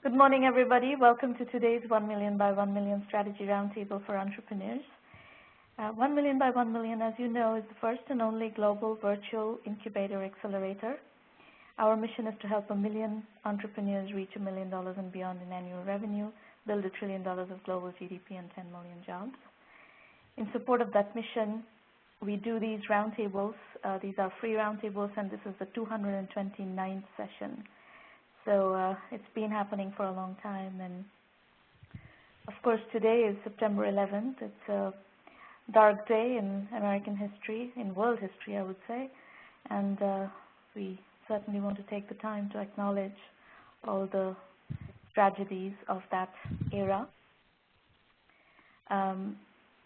Good morning, everybody. Welcome to today's 1 Million by 1 Million Strategy Roundtable for Entrepreneurs. 1 Million by 1 Million, as you know, is the first and only global virtual incubator accelerator. Our mission is to help 1 million entrepreneurs reach $1 million and beyond in annual revenue, build $1 trillion of global GDP and 10 million jobs. In support of that mission, we do these roundtables. These are free roundtables, and this is the 229th session. So it's been happening for a long time, and of course today is September 11th. It's a dark day in American history, in world history I would say, and we certainly want to take the time to acknowledge all the tragedies of that era. The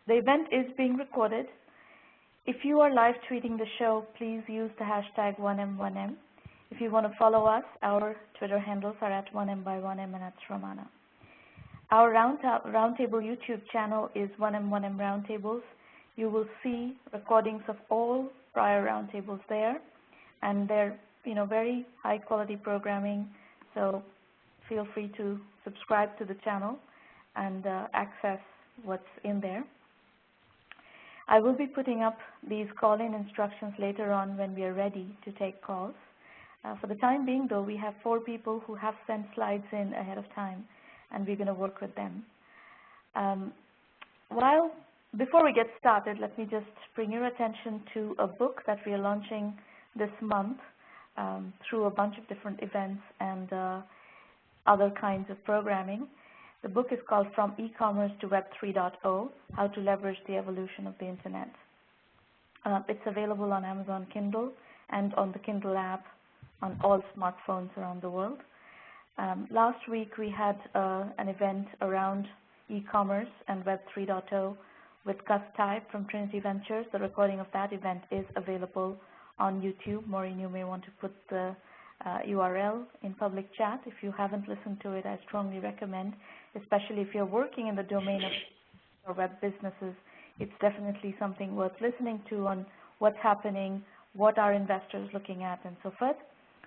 event is being recorded. If you are live tweeting the show, please use the hashtag 1M1M. If you want to follow us, our Twitter handles are at 1M by 1M and at Romana. Our Roundtable YouTube channel is 1M1M Roundtables. You will see recordings of all prior roundtables there, and they're very high quality programming. So feel free to subscribe to the channel and access what's in there. I will be putting up these call-in instructions later on when we are ready to take calls. For the time being, though, we have 4 people who have sent slides in ahead of time, and we're going to work with them. Before we get started, let me just bring your attention to a book that we are launching this month through a bunch of different events and other kinds of programming. The book is called From E-Commerce to Web 3.0, How to Leverage the Evolution of the Internet. It's available on Amazon Kindle and on the Kindle app on all smartphones around the world. Last week we had an event around e-commerce and Web 3.0 with Gus Type from Trinity Ventures. The recording of that event is available on YouTube. Maureen, you may want to put the URL in public chat. If you haven't listened to it, I strongly recommend, especially if you're working in the domain of web businesses. It's definitely something worth listening to on what's happening, what are investors looking at, and so forth.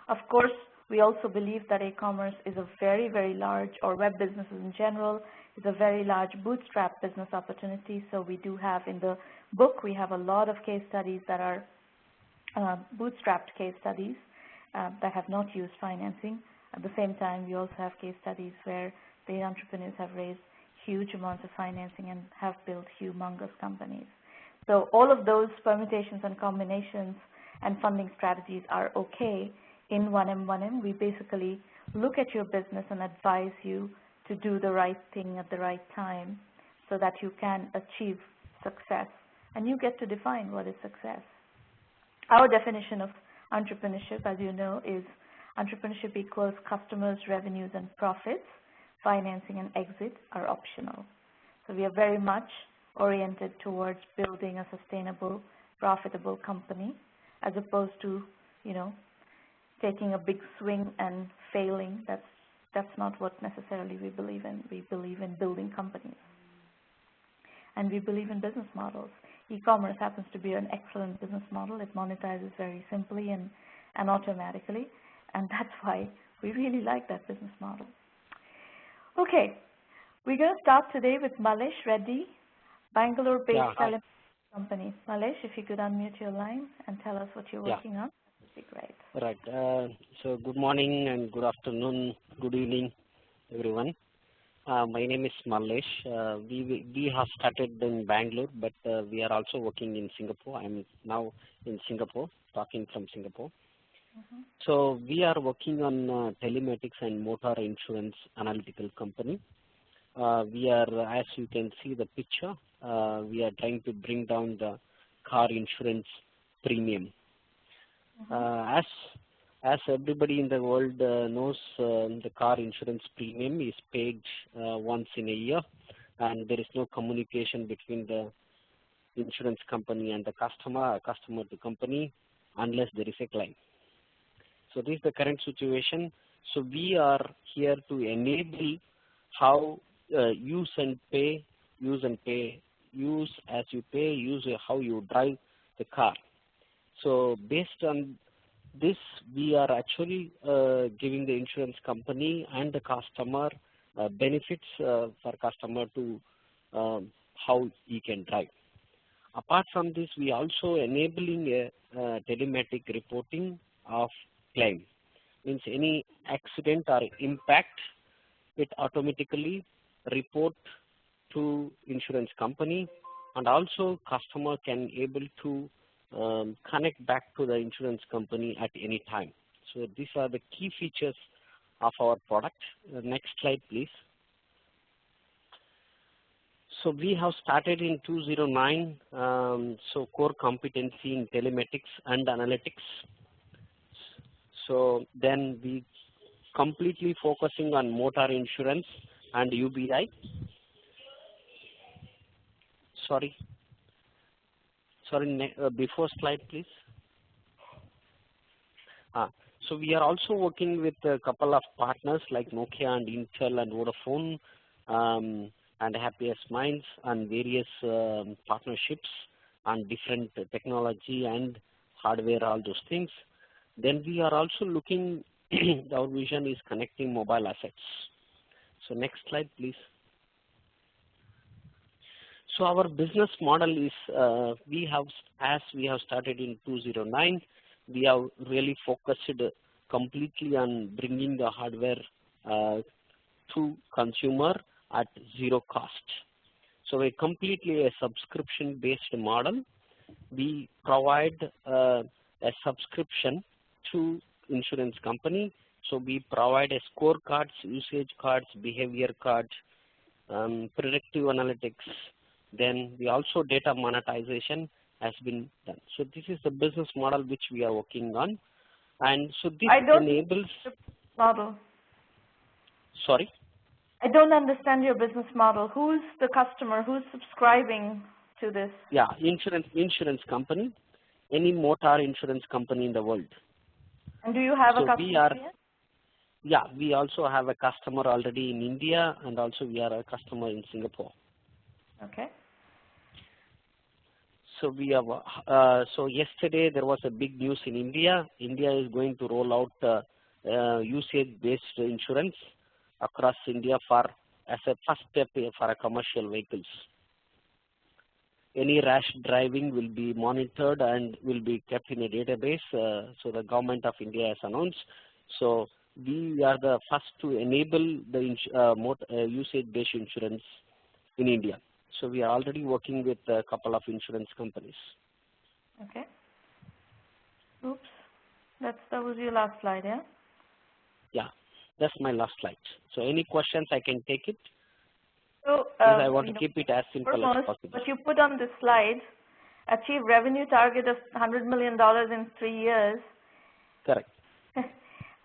Of course, we also believe that e-commerce is a very, very large, or web businesses in general, is a very large bootstrap business opportunity. So we do have in the book, we have a lot of case studies that are bootstrapped case studies that have not used financing. At the same time, we also have case studies where the entrepreneurs have raised huge amounts of financing and have built humongous companies. So all of those permutations and combinations and funding strategies are okay. In 1M1M, we basically look at your business and advise you to do the right thing at the right time so that you can achieve success, and you get to define what is success. Our definition of entrepreneurship, as you know, is entrepreneurship equals customers, revenues, and profits. Financing and exit are optional. So we are very much oriented towards building a sustainable, profitable company, as opposed to, taking a big swing and failing. That's not what necessarily we believe in. We believe in building companies, and we believe in business models. E-commerce happens to be an excellent business model. It monetizes very simply and automatically, and that's why we really like that business model. Okay, we're going to start today with Malesh Reddy, Bangalore-based company. Malesh, if you could unmute your line and tell us what you're working on, that would be great. Right. So good morning and good afternoon, good evening, everyone. My name is Malesh. We have started in Bangalore, but we are also working in Singapore. I'm now in Singapore, talking from Singapore. So we are working on telematics and motor insurance analytical company. We are, as you can see the picture, we are trying to bring down the car insurance premium. As everybody in the world knows, the car insurance premium is paid once in a year, and there is no communication between the insurance company and the customer, or customer to company, unless there is a claim. So this is the current situation. So we are here to enable how use as you pay, use how you drive the car. So based on this we are actually giving the insurance company and the customer benefits for customer to how he can drive. Apart from this, we also enabling a telematic reporting of claim. Means any accident or impact, it automatically report to insurance company, and also customer can able to connect back to the insurance company at any time. So these are the key features of our product. Next slide, please. So we have started in 2009, so core competency in telematics and analytics. So then we completely focusing on motor insurance and UBI. Sorry, before slide, please. So we are also working with a couple of partners like Nokia and Intel and Vodafone and Happiest Minds and various partnerships on different technology and hardware, all those things. Then we are also looking, our vision is connecting mobile assets. So next slide, please. So our business model is, as we have started in 2009, we have really focused completely on bringing the hardware to consumer at zero cost. So a completely a subscription-based model. We provide a subscription to insurance company. So we provide a scorecards, usage cards, behavior cards, predictive analytics. Then we also data monetization has been done. So this is the business model which we are working on, and so this enables. Model. Sorry. I don't understand your business model. Who's the customer? Who's subscribing to this? Yeah, insurance company, any motor insurance company in the world. And do you have a customer here? Yeah, we also have a customer already in India, and also we are a customer in Singapore. Okay. So we have. So yesterday there was a big news in India. India is going to roll out usage-based insurance across India as a first step for a commercial vehicles. Any rash driving will be monitored and will be kept in a database. So the government of India has announced. So we are the first to enable the usage-based insurance in India. So we are already working with a couple of insurance companies. Okay. Oops. That was your last slide, yeah? Yeah, that's my last slide. So any questions, I can take it. So I want to keep it as simple as possible. What you put on this slide, achieve revenue target of $100 million in 3 years. Correct.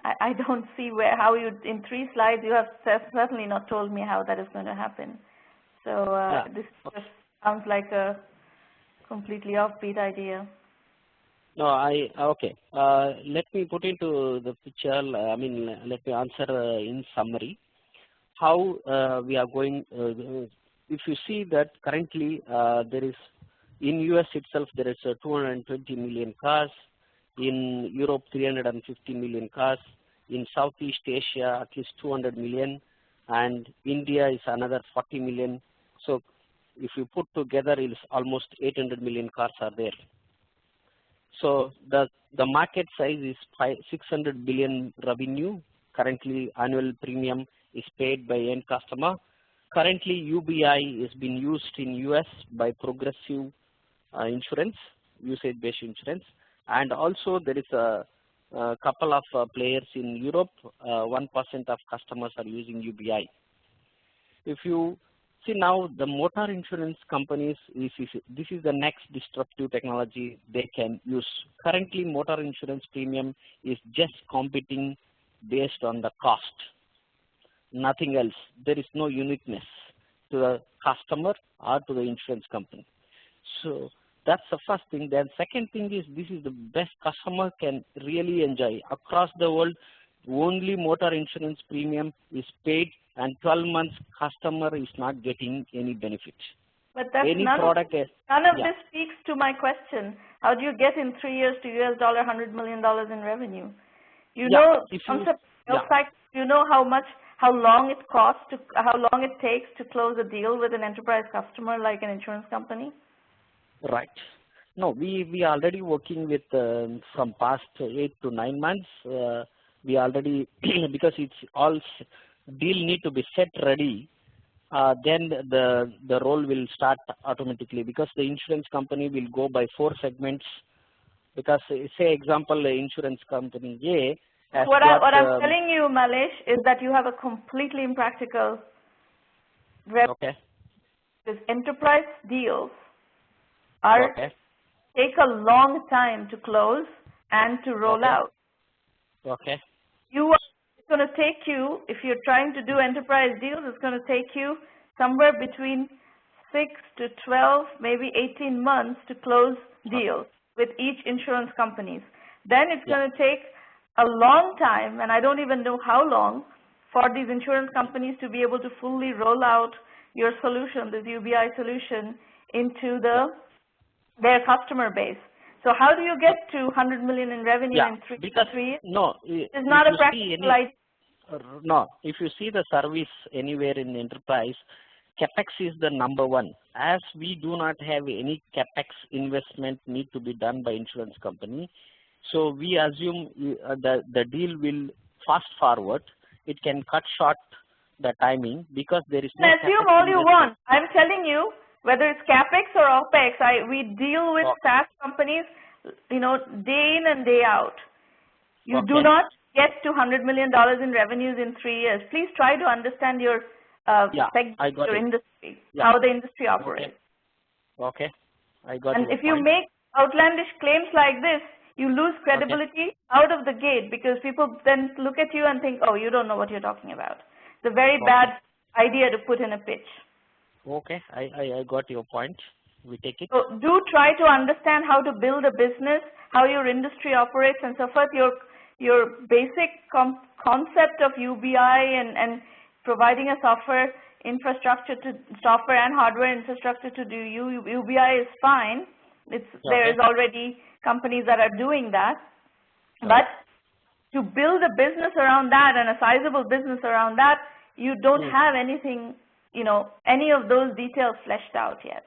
I don't see how you, in 3 slides, you have certainly not told me how that is going to happen. So this just sounds like a completely offbeat idea. No, okay. Let me put into the picture. I mean, let me answer in summary. How we are going. If you see that currently there is in US itself there is 220 million cars. In Europe 350 million cars. In Southeast Asia at least 200 million, and India is another 40 million. So if you put together, it's almost 800 million cars are there. So the market size is 600 billion revenue. Currently, annual premium is paid by end customer. Currently, UBI is being used in US by Progressive Insurance, usage-based insurance, and also there is a couple of players in Europe. 1% of customers are using UBI. If you see now, the motor insurance companies, this is the next disruptive technology they can use. Currently, motor insurance premium is just competing based on the cost, nothing else. There is no uniqueness to the customer or to the insurance company. So that's the first thing. Then second thing is, this is the best customer can really enjoy. Across the world, only motor insurance premium is paid, and 12 months customer is not getting any benefit. But that's Any none product of, is, none of yeah. this speaks to my question. How do you get in 3 years to $100 million in revenue? You Yeah, know, if you, concept, yeah, fact, you know how long it costs to, how long it takes to close a deal with an enterprise customer like an insurance company? right. No, we already working with from past 8 to 9 months. We already because it's all deal need to be set ready. Then the role will start automatically because the insurance company will go by 4 segments. Because say example, the insurance company A has What got. I'm telling you, Malesh, is that you have a completely impractical. Okay. Because enterprise deals are take a long time to close and to roll out. Okay. It's going to take you, if you're trying to do enterprise deals, it's going to take you somewhere between 6 to 12, maybe 18 months to close deals with each insurance companies. Then it's going to take a long time, and I don't even know how long, for these insurance companies to be able to fully roll out your solution, this UBI solution, into their customer base. So how do you get to 100 million in revenue in 3 years? No, it's not a practical idea. No, if you see the service anywhere in enterprise, CapEx is the number one. As we do not have any CapEx investment need to be done by insurance company, so we assume the deal will fast forward. It can cut short the timing because there is no assume CapEx all you want. I'm telling you, whether it's CapEx or OpEx, we deal with SaaS companies, you know, day in and day out. You do not get to $100 million in revenues in 3 years. Please try to understand your segment, your industry, how the industry operates. Okay, I got it. And if you make outlandish claims like this, you lose credibility out of the gate because people then look at you and think, oh, you don't know what you're talking about. It's a very bad idea to put in a pitch. Okay, I got your point. We take it. So do try to understand how to build a business, how your industry operates, and so forth. Your basic concept of UBI and providing a software infrastructure to software and hardware infrastructure to do UBI is fine. There is already companies that are doing that, but to build a business around that and a sizable business around that, you don't have anything, you know, any of those details fleshed out yet,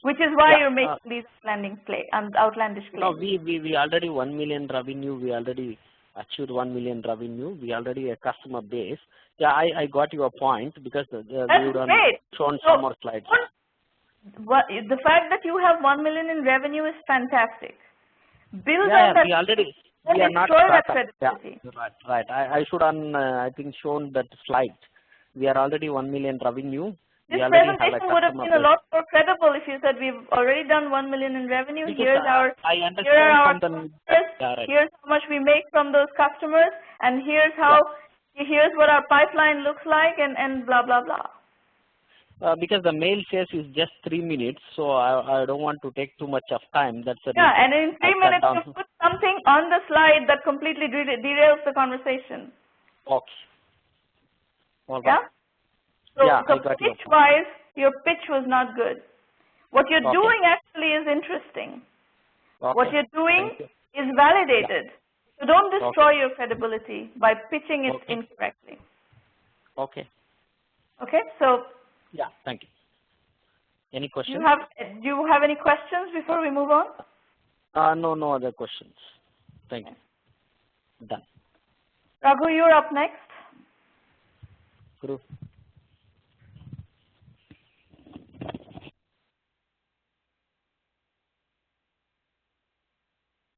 which is why you're making these outlandish claims. No, we already 1 million revenue. We already achieved 1 million revenue. We already a customer base. Yeah, I got your point because we would have shown some more slides. The fact that you have 1 million in revenue is fantastic. Build we already. We are not right. I should I think shown that slide. We are already 1 million revenue. This presentation would have been a lot more credible if you said we've already done 1 million in revenue. Here's here's how much we make from those customers, and here's what our pipeline looks like, and blah blah blah. Because the mail says is just 3 minutes, so I don't want to take too much of time. That's and in 3 minutes you put something on the slide that completely derails the conversation. Okay. All right. So pitch-wise, your pitch was not good. What you're doing actually is interesting. What you're doing is validated. So don't destroy your credibility by pitching it incorrectly. Okay. Okay, so. Yeah, thank you. Any questions? Do you have any questions before we move on? No other questions. Thank you. Done. Raghu, you're up next. Guru.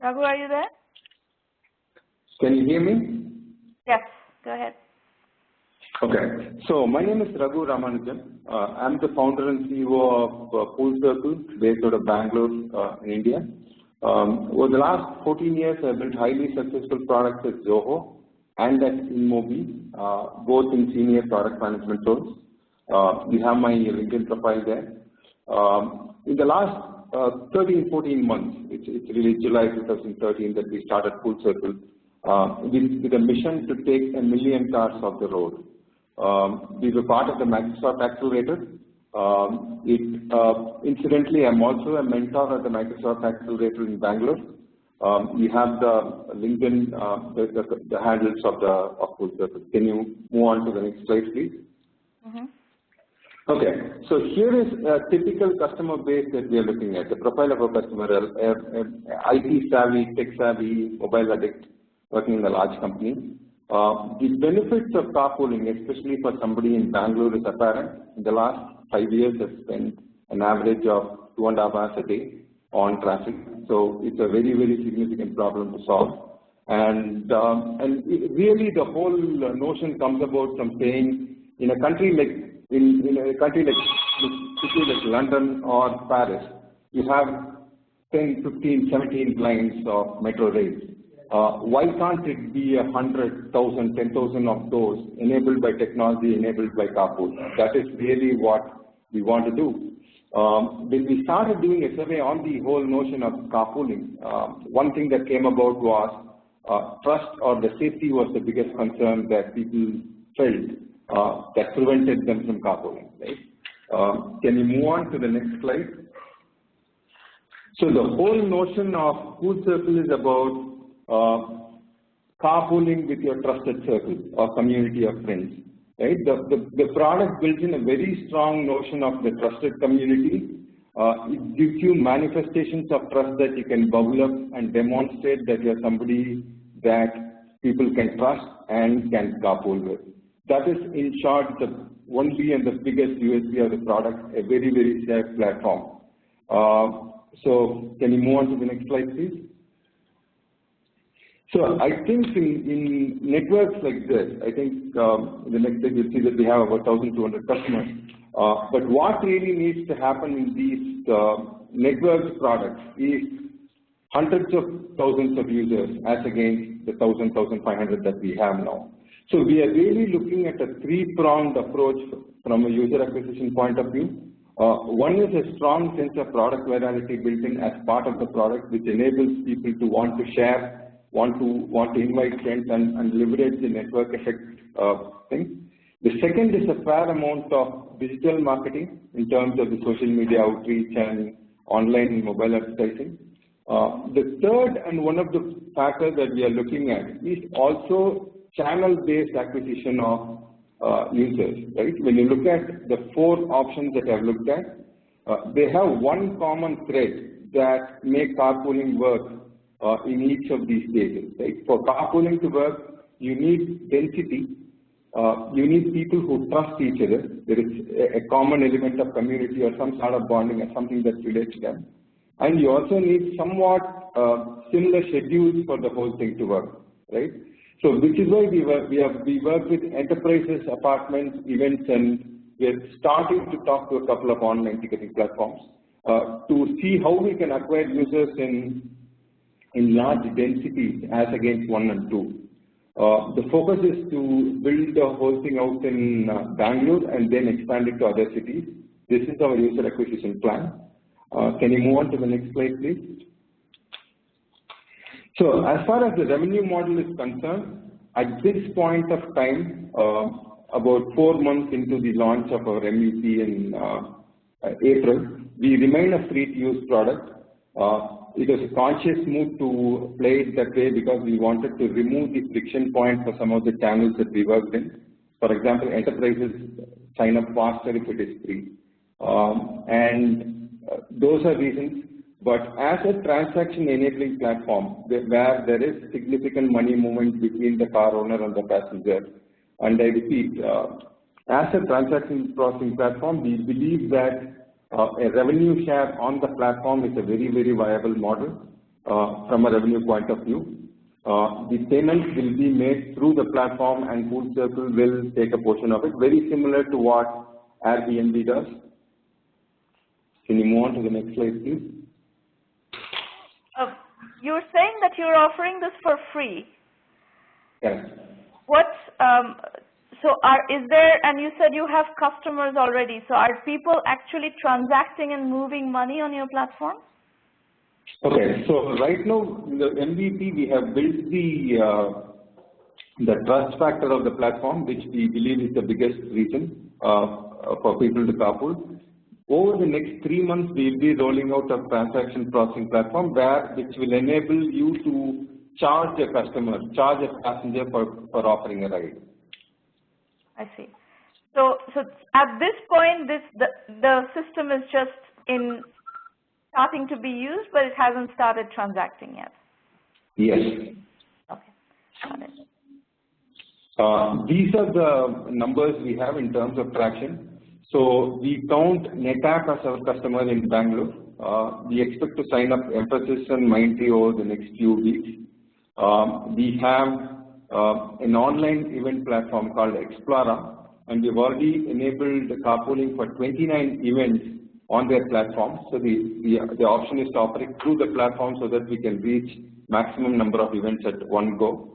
Raghu, are you there? Can you hear me? Yes, go ahead. Okay, so my name is Raghu Ramanujan. I'm the founder and CEO of Full Circle, based out of Bangalore, in India. Over the last 14 years, I've built highly successful products at Zoho and at Inmobi, both in senior product management roles. You have my LinkedIn profile there. In the last 13-14 months, it's really July 2013 that we started Full Circle with a mission to take 1 million cars off the road. We were part of the Microsoft Accelerator, Incidentally, I'm also a mentor at the Microsoft Accelerator in Bangalore. We have the LinkedIn, the handles of Full Circle. Can you move on to the next slide, please? Mm-hmm. Okay, so here is a typical customer base that we are looking at. The profile of a customer, IT savvy, tech savvy, mobile addict, working in a large company. The benefits of carpooling, especially for somebody in Bangalore, is apparent. In the last 5 years, I've spent an average of 2.5 hours a day on traffic. So it's a very, very significant problem to solve. And really, the whole notion comes about from saying, in a country like city like London or Paris, you have 10, 15, 17 lines of metro rails. Why can't it be 100,000, 10,000 of those enabled by technology, enabled by carpool? That is really what we want to do. When we started doing a survey on the whole notion of carpooling, one thing that came about was trust or the safety was the biggest concern that people felt that prevented them from carpooling. Right? Can you move on to the next slide? So the whole notion of Full Circle is about carpooling with your trusted circle or community of friends. Right? The product builds in a very strong notion of the trusted community. It gives you manifestations of trust that you can bubble up and demonstrate that you are somebody that people can trust and can carpool with. That is, in short, the only and the biggest USP of the product, a very, very safe platform. So can you move on to the next slide, please? So I think in networks like this, I think in the next slide you'll see that we have about 1,200 customers. But what really needs to happen in these networks products is hundreds of thousands of users as against the 1,000, 1,500 that we have now. So we are really looking at a three-pronged approach from a user acquisition point of view. One is a strong sense of product virality built in as part of the product, which enables people to want to share, want to invite friends and leverage the network effect thing. The second is a fair amount of digital marketing in terms of the social media outreach and online and mobile advertising. The third and one of the factors that we are looking at is also channel-based acquisition of users. Right? When you look at the four options that I've looked at, they have one common thread that make carpooling work in each of these stages. Right? For carpooling to work, you need density. You need people who trust each other. There is a common element of community or some sort of bonding or something that relates to them. And you also need somewhat similar schedules for the whole thing to work. Right? So which is why we work with enterprises, apartments, events, and we're starting to talk to a couple of online ticketing platforms to see how we can acquire users in large densities as against 1 and 2. The focus is to build the whole thing out in Bangalore and then expand it to other cities. This is our user acquisition plan. Can you move on to the next slide, please? So as far as the revenue model is concerned, at this point of time, about 4 months into the launch of our MVP in April, we remain a free-to-use product. It was a conscious move to play it that way because we wanted to remove the friction point for some of the channels that we worked in. For example, enterprises sign up faster if it is free. And those are reasons. But as a transaction enabling platform where there is significant money movement between the car owner and the passenger, and I repeat, as a transaction processing platform, we believe that a revenue share on the platform is a very, very viable model from a revenue point of view. The payments will be made through the platform and Full Circle will take a portion of it, very similar to what Airbnb does. Can you move on to the next slide, please? You're saying that you're offering this for free. Yes. What? Is there? And you said you have customers already. So are people actually transacting and moving money on your platform? Okay. So right now, in the MVP, we have built the trust factor of the platform, which we believe is the biggest reason for people to carpool. Over the next 3 months, we will be rolling out a transaction processing platform which will enable you to charge a passenger for offering a ride. I see. So at this point, the system is just starting to be used, but it hasn't started transacting yet. Yes. Okay, got it. These are the numbers we have in terms of traction. So we count NetApp as our customer in Bangalore. We expect to sign up Mphasis and Mindtree over the next few weeks. We have an online event platform called Explora, and we've already enabled carpooling for 29 events on their platform. So the option is to operate through the platform so that we can reach maximum number of events at one go.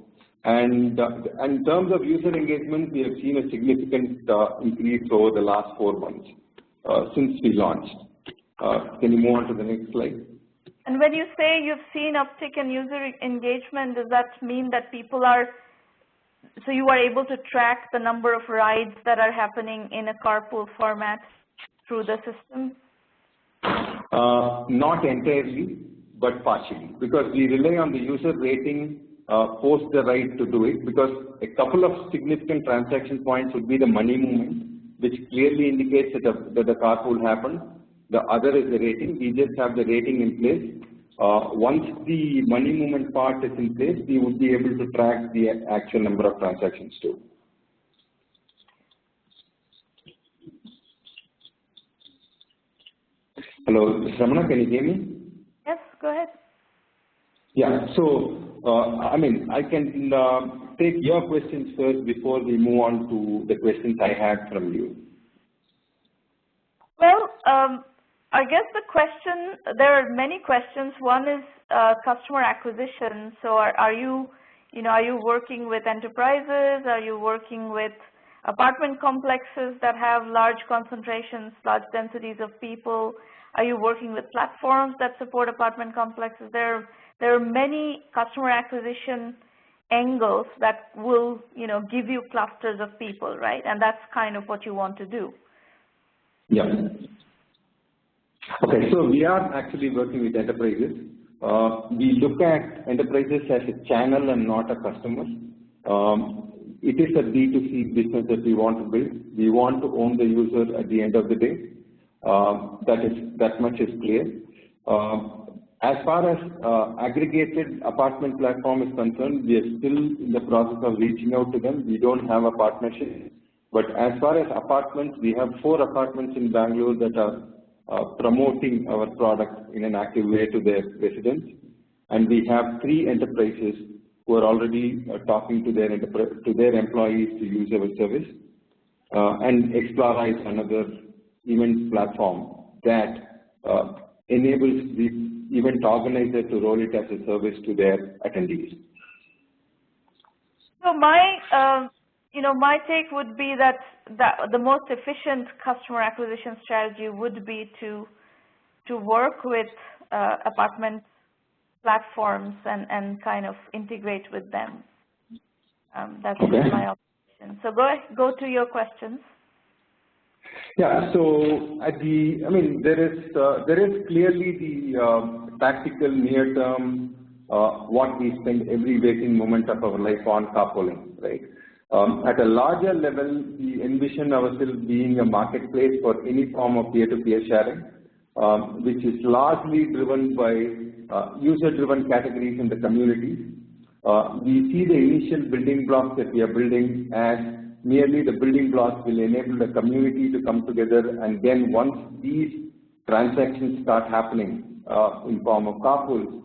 And in terms of user engagement, we have seen a significant increase over the last 4 months since we launched. Can you move on to the next slide? And when you say you've seen uptick in user engagement, does that mean that so you are able to track the number of rides that are happening in a carpool format through the system? Not entirely, but partially, because we rely on the user rating post the ride to do it, because a couple of significant transaction points would be the money movement, which clearly indicates that the carpool happened. The other is the rating. We just have the rating in place. Once the money movement part is in place, we would be able to track the actual number of transactions too. Hello, Ramana, can you hear me? Yes, go ahead. Yeah, so I can take your questions first before we move on to the questions I had from you. Well, I guess there are many questions. One is customer acquisition. So are you working with enterprises? Are you working with apartment complexes that have large concentrations, large densities of people? Are you working with platforms that support apartment complexes? There are many customer acquisition angles that will, give you clusters of people, right? And that's kind of what you want to do. Yeah. Okay, so we are actually working with enterprises. We look at enterprises as a channel and not a customer. It is a B2C business that we want to build. We want to own the user at the end of the day. That much is clear. As far as aggregated apartment platform is concerned, we are still in the process of reaching out to them. We don't have a partnership. But as far as apartments, we have 4 apartments in Bangalore that are promoting our product in an active way to their residents. And we have 3 enterprises who are already talking to their employees to use our service. And Explora is another event platform that enables the event organizer to roll it as a service to their attendees. So my take would be that the most efficient customer acquisition strategy would be to work with apartment platforms and kind of integrate with them. That's my opinion. So go to your questions. Yeah. So there is clearly the tactical near-term what we spend every waking moment of our life on carpooling, right? At a larger level, we envision ourselves being a marketplace for any form of peer-to-peer sharing, which is largely driven by user-driven categories in the community. We see the initial building blocks that we are building as merely the building blocks will enable the community to come together, and then once these transactions start happening in form of carpools,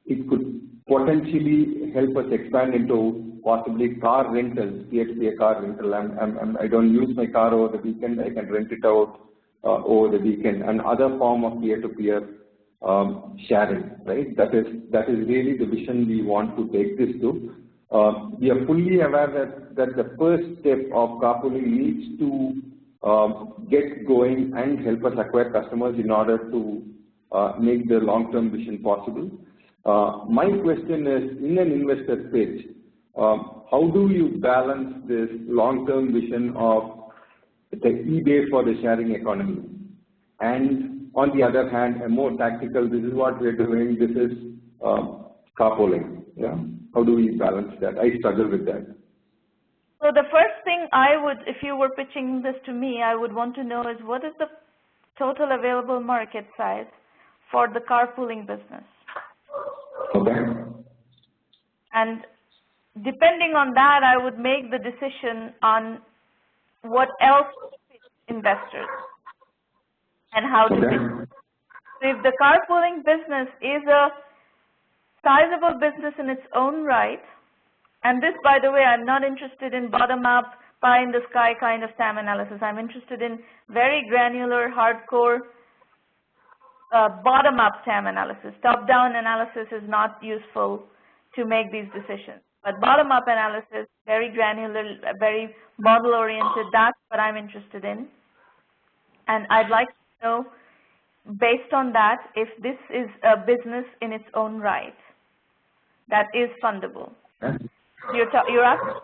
it could potentially help us expand into possibly car rentals, peer-to-peer car rental. I don't use my car over the weekend, I can rent it out over the weekend, and other form of peer-to-peer sharing, right? That is really the vision we want to take this to. We are fully aware that the first step of carpooling needs to get going and help us acquire customers in order to make the long-term vision possible. My question is, in an investor pitch, how do you balance this long-term vision of the eBay for the sharing economy? And on the other hand, a more tactical, this is what we're doing, this is carpooling. Yeah? How do we balance that? I struggle with that. So the first thing I would, if you were pitching this to me, I would want to know is what is the total available market size for the carpooling business? Okay. And depending on that, I would make the decision on what else to pitch investors and how to pitch. So if the carpooling business is a sizable business in its own right, and this, by the way, I'm not interested in bottom-up, pie-in-the-sky kind of TAM analysis. I'm interested in very granular, hardcore, bottom-up TAM analysis. Top-down analysis is not useful to make these decisions. But bottom-up analysis, very granular, very model-oriented, that's what I'm interested in. And I'd like to know, based on that, if this is a business in its own right that is fundable. You're asking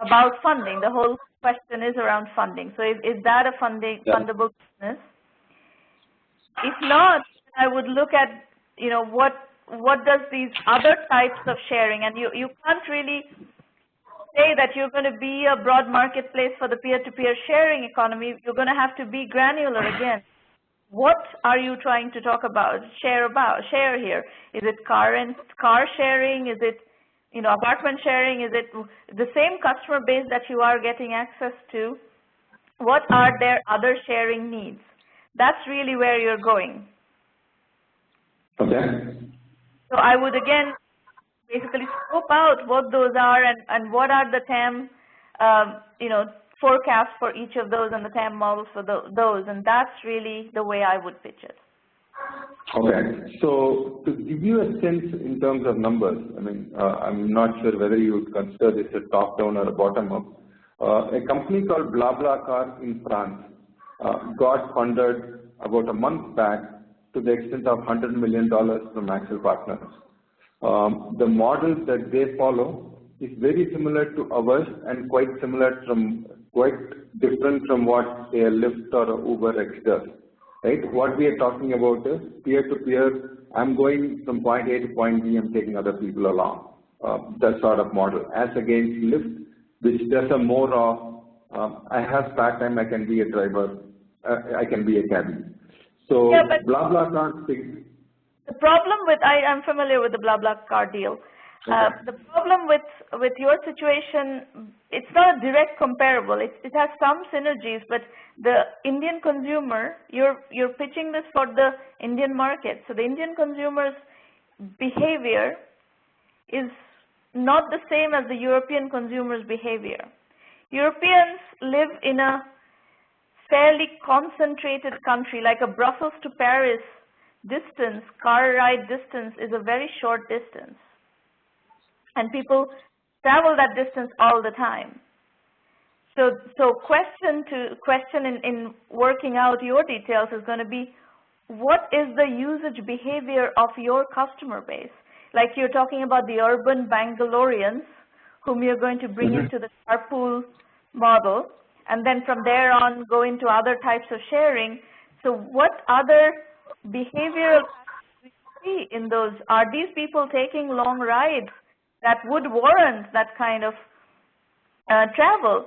about funding. The whole question is around funding. So is that a fundable business? If not, I would look at, you know, what does these other types of sharing, and you can't really say that you're going to be a broad marketplace for the peer-to-peer sharing economy. You're going to have to be granular again. What are you trying to talk about, share here? Is it car sharing? Is it, you know, apartment sharing? Is it the same customer base that you are getting access to? What are their other sharing needs? That's really where you're going. Okay. So I would again basically scope out what those are and what are the TAM, you know, forecasts for each of those and the TAM models for those, and that's really the way I would pitch it. Okay, so to give you a sense in terms of numbers, I mean, I'm not sure whether you would consider this a top-down or a bottom-up. A company called BlaBlaCar in France got funded about a month back to the extent of $100 million from Axel Partners. The model that they follow is very similar to ours and quite different from what a Lyft or a Uber X does. Right? What we are talking about is peer-to-peer. I'm going from point A to point B. I'm taking other people along. That sort of model, as against Lyft, which does a more of I have spare time. I can be a driver. I can be a cabbie. So yeah, BlaBlaCar. The problem with I'm familiar with the BlaBlaCar deal. The problem with your situation, it's not a direct comparable. It has some synergies, but the Indian consumer, you're pitching this for the Indian market. So the Indian consumer's behavior is not the same as the European consumer's behavior. Europeans live in a fairly concentrated country, like a Brussels to Paris distance, car ride distance is a very short distance. And people travel that distance all the time. So question in working out your details is going to be, what is the usage behavior of your customer base? Like you're talking about the urban Bangaloreans, whom you're going to bring into the carpool model, and then from there on go into other types of sharing. So what other behavioral do you see in those? Are these people taking long rides that would warrant that kind of travel?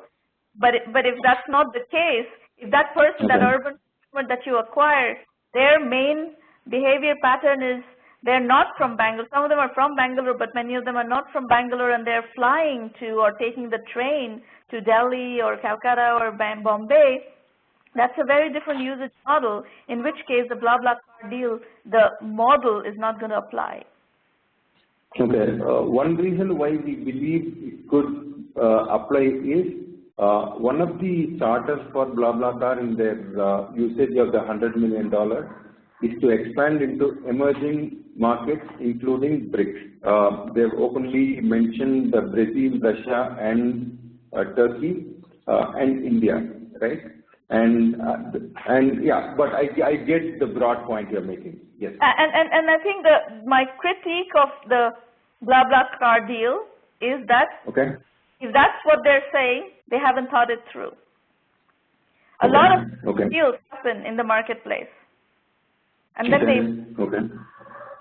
But if that's not the case, if that person, that urban consumer that you acquire, their main behavior pattern is they're not from Bangalore. Some of them are from Bangalore, but many of them are not from Bangalore, and they're flying to or taking the train to Delhi or Calcutta or Bombay. That's a very different usage model, in which case the BlaBlaCar deal, the model is not going to apply. Okay. One reason why we believe it could apply is one of the charters for BlaBlaCar in their usage of the $100 million is to expand into emerging markets, including BRICS. They've openly mentioned Brazil, Russia, and Turkey, and India, right? And yeah, but I get the broad point you're making. Yes. And I think my critique of the BlaBlaCar deal is that if that's what they're saying, they haven't thought it through. A lot of deals happen in the marketplace. And then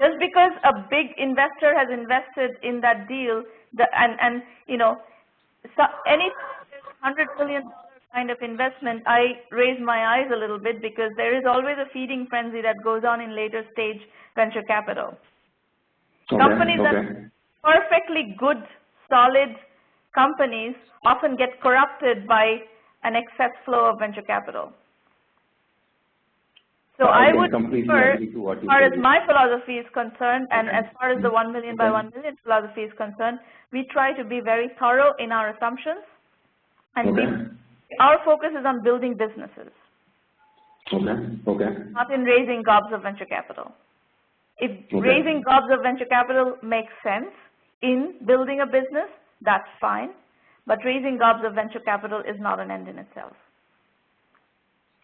just because a big investor has invested in that deal, and you know, any $100 million kind of investment, I raise my eyes a little bit because there is always a feeding frenzy that goes on in later stage venture capital. Companies that are perfectly good, solid companies often get corrupted by an excess flow of venture capital. So I would prefer, as far as my philosophy is concerned, and as far as the 1 million by 1 million philosophy is concerned, we try to be very thorough in our assumptions, and our focus is on building businesses, not in raising gobs of venture capital. If raising gobs of venture capital makes sense in building a business, that's fine, but raising gobs of venture capital is not an end in itself.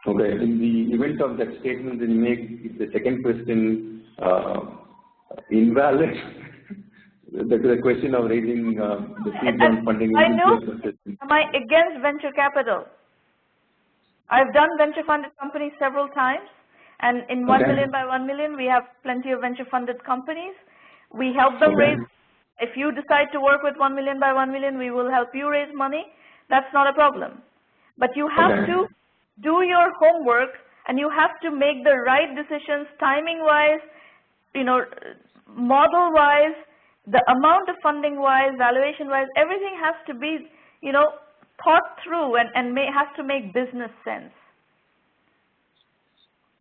Okay. In the event of that statement that you make, is the second question invalid? The question of raising the seed round funding. I know. Am I against venture capital? I've done venture funded companies several times, and in 1 million by 1 million, we have plenty of venture funded companies. We help them raise. If you decide to work with 1 million by 1 million, we will help you raise money. That's not a problem. But you have to do your homework, and you have to make the right decisions, timing-wise, you know, model-wise, the amount of funding-wise, valuation-wise. Everything has to be, you know, thought through and has to make business sense.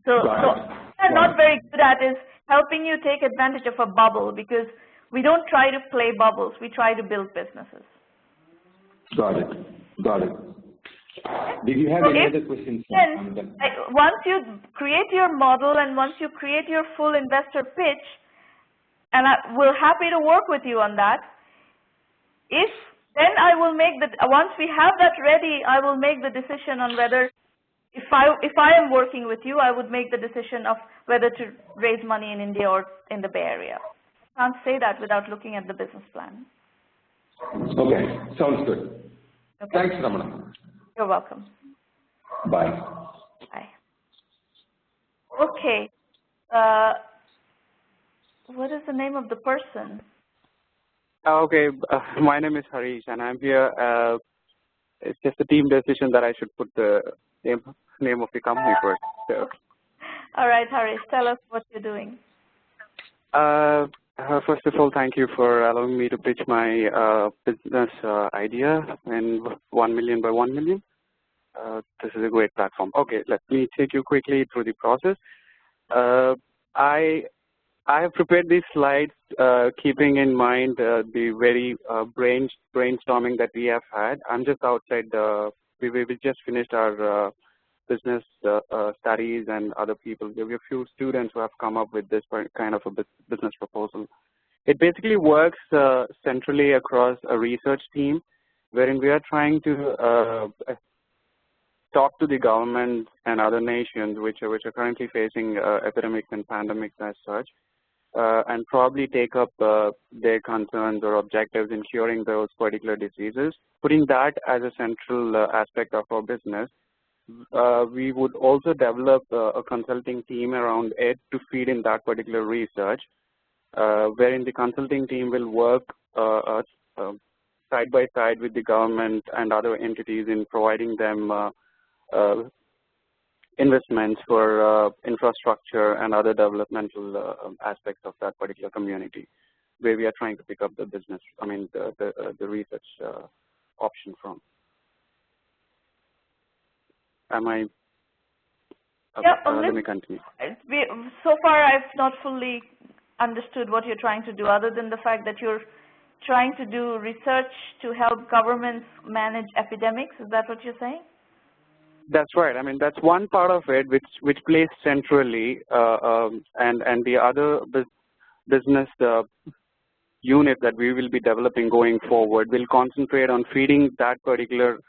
So what I'm not very good at is helping you take advantage of a bubble, because we don't try to play bubbles. We try to build businesses. Got it. Did you have any other questions? Once you create your model and once you create your full investor pitch, and we're happy to work with you on that, then I will make once we have that ready, I will make the decision on whether, if I am working with you, I would make the decision of whether to raise money in India or in the Bay Area. I can't say that without looking at the business plan. Okay, sounds good. Thanks, Ramana. You're welcome. Bye. Bye. Okay. What is the name of the person? Okay, my name is Harish, and I'm here. It's just a team decision that I should put the name of the company first. So. All right, Harish, tell us what you're doing. First of all, thank you for allowing me to pitch my business idea in 1 million by 1 million. This is a great platform. Okay, let me take you quickly through the process. I have prepared these slides keeping in mind the very brainstorming that we have had. I'm just outside. We just finished our business studies, and other people. There were a few students who have come up with this kind of a business proposal. It basically works centrally across a research team, wherein we are trying to talk to the government and other nations which are currently facing epidemics and pandemics as such, and probably take up their concerns or objectives in curing those particular diseases. Putting that as a central aspect of our business, we would also develop a consulting team around it to feed in that particular research, wherein the consulting team will work side by side with the government and other entities in providing them investments for infrastructure and other developmental aspects of that particular community, where we are trying to pick up the business, the research option from. Am I? Yeah, let me continue. So far, I've not fully understood what you're trying to do, other than the fact that you're trying to do research to help governments manage epidemics. Is that what you're saying? That's right. I mean, that's one part of it which plays centrally, and the other business unit that we will be developing going forward will concentrate on feeding that particular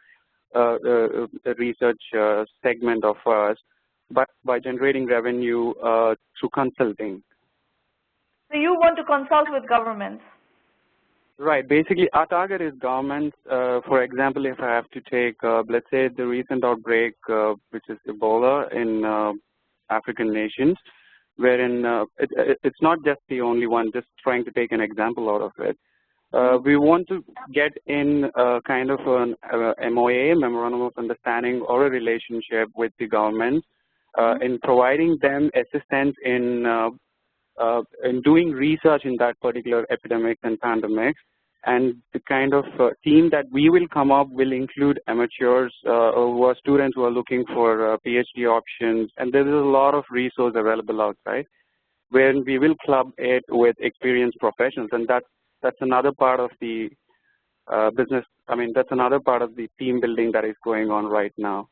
research segment of us, but by generating revenue through consulting. So you want to consult with governments? Right. Basically, our target is governments. For example, if I have to take, let's say, the recent outbreak, which is Ebola in African nations, wherein it's not just the only one, just trying to take an example out of it. We want to get in kind of an MOA, Memorandum of Understanding, or a relationship with the government in providing them assistance in doing research in that particular epidemic and pandemics. And the kind of team that we will come up will include amateurs who are students who are looking for PhD options. And there is a lot of resource available outside where we will club it with experienced professionals. And that's another part of the business. I mean, that's another part of the team building that is going on right now.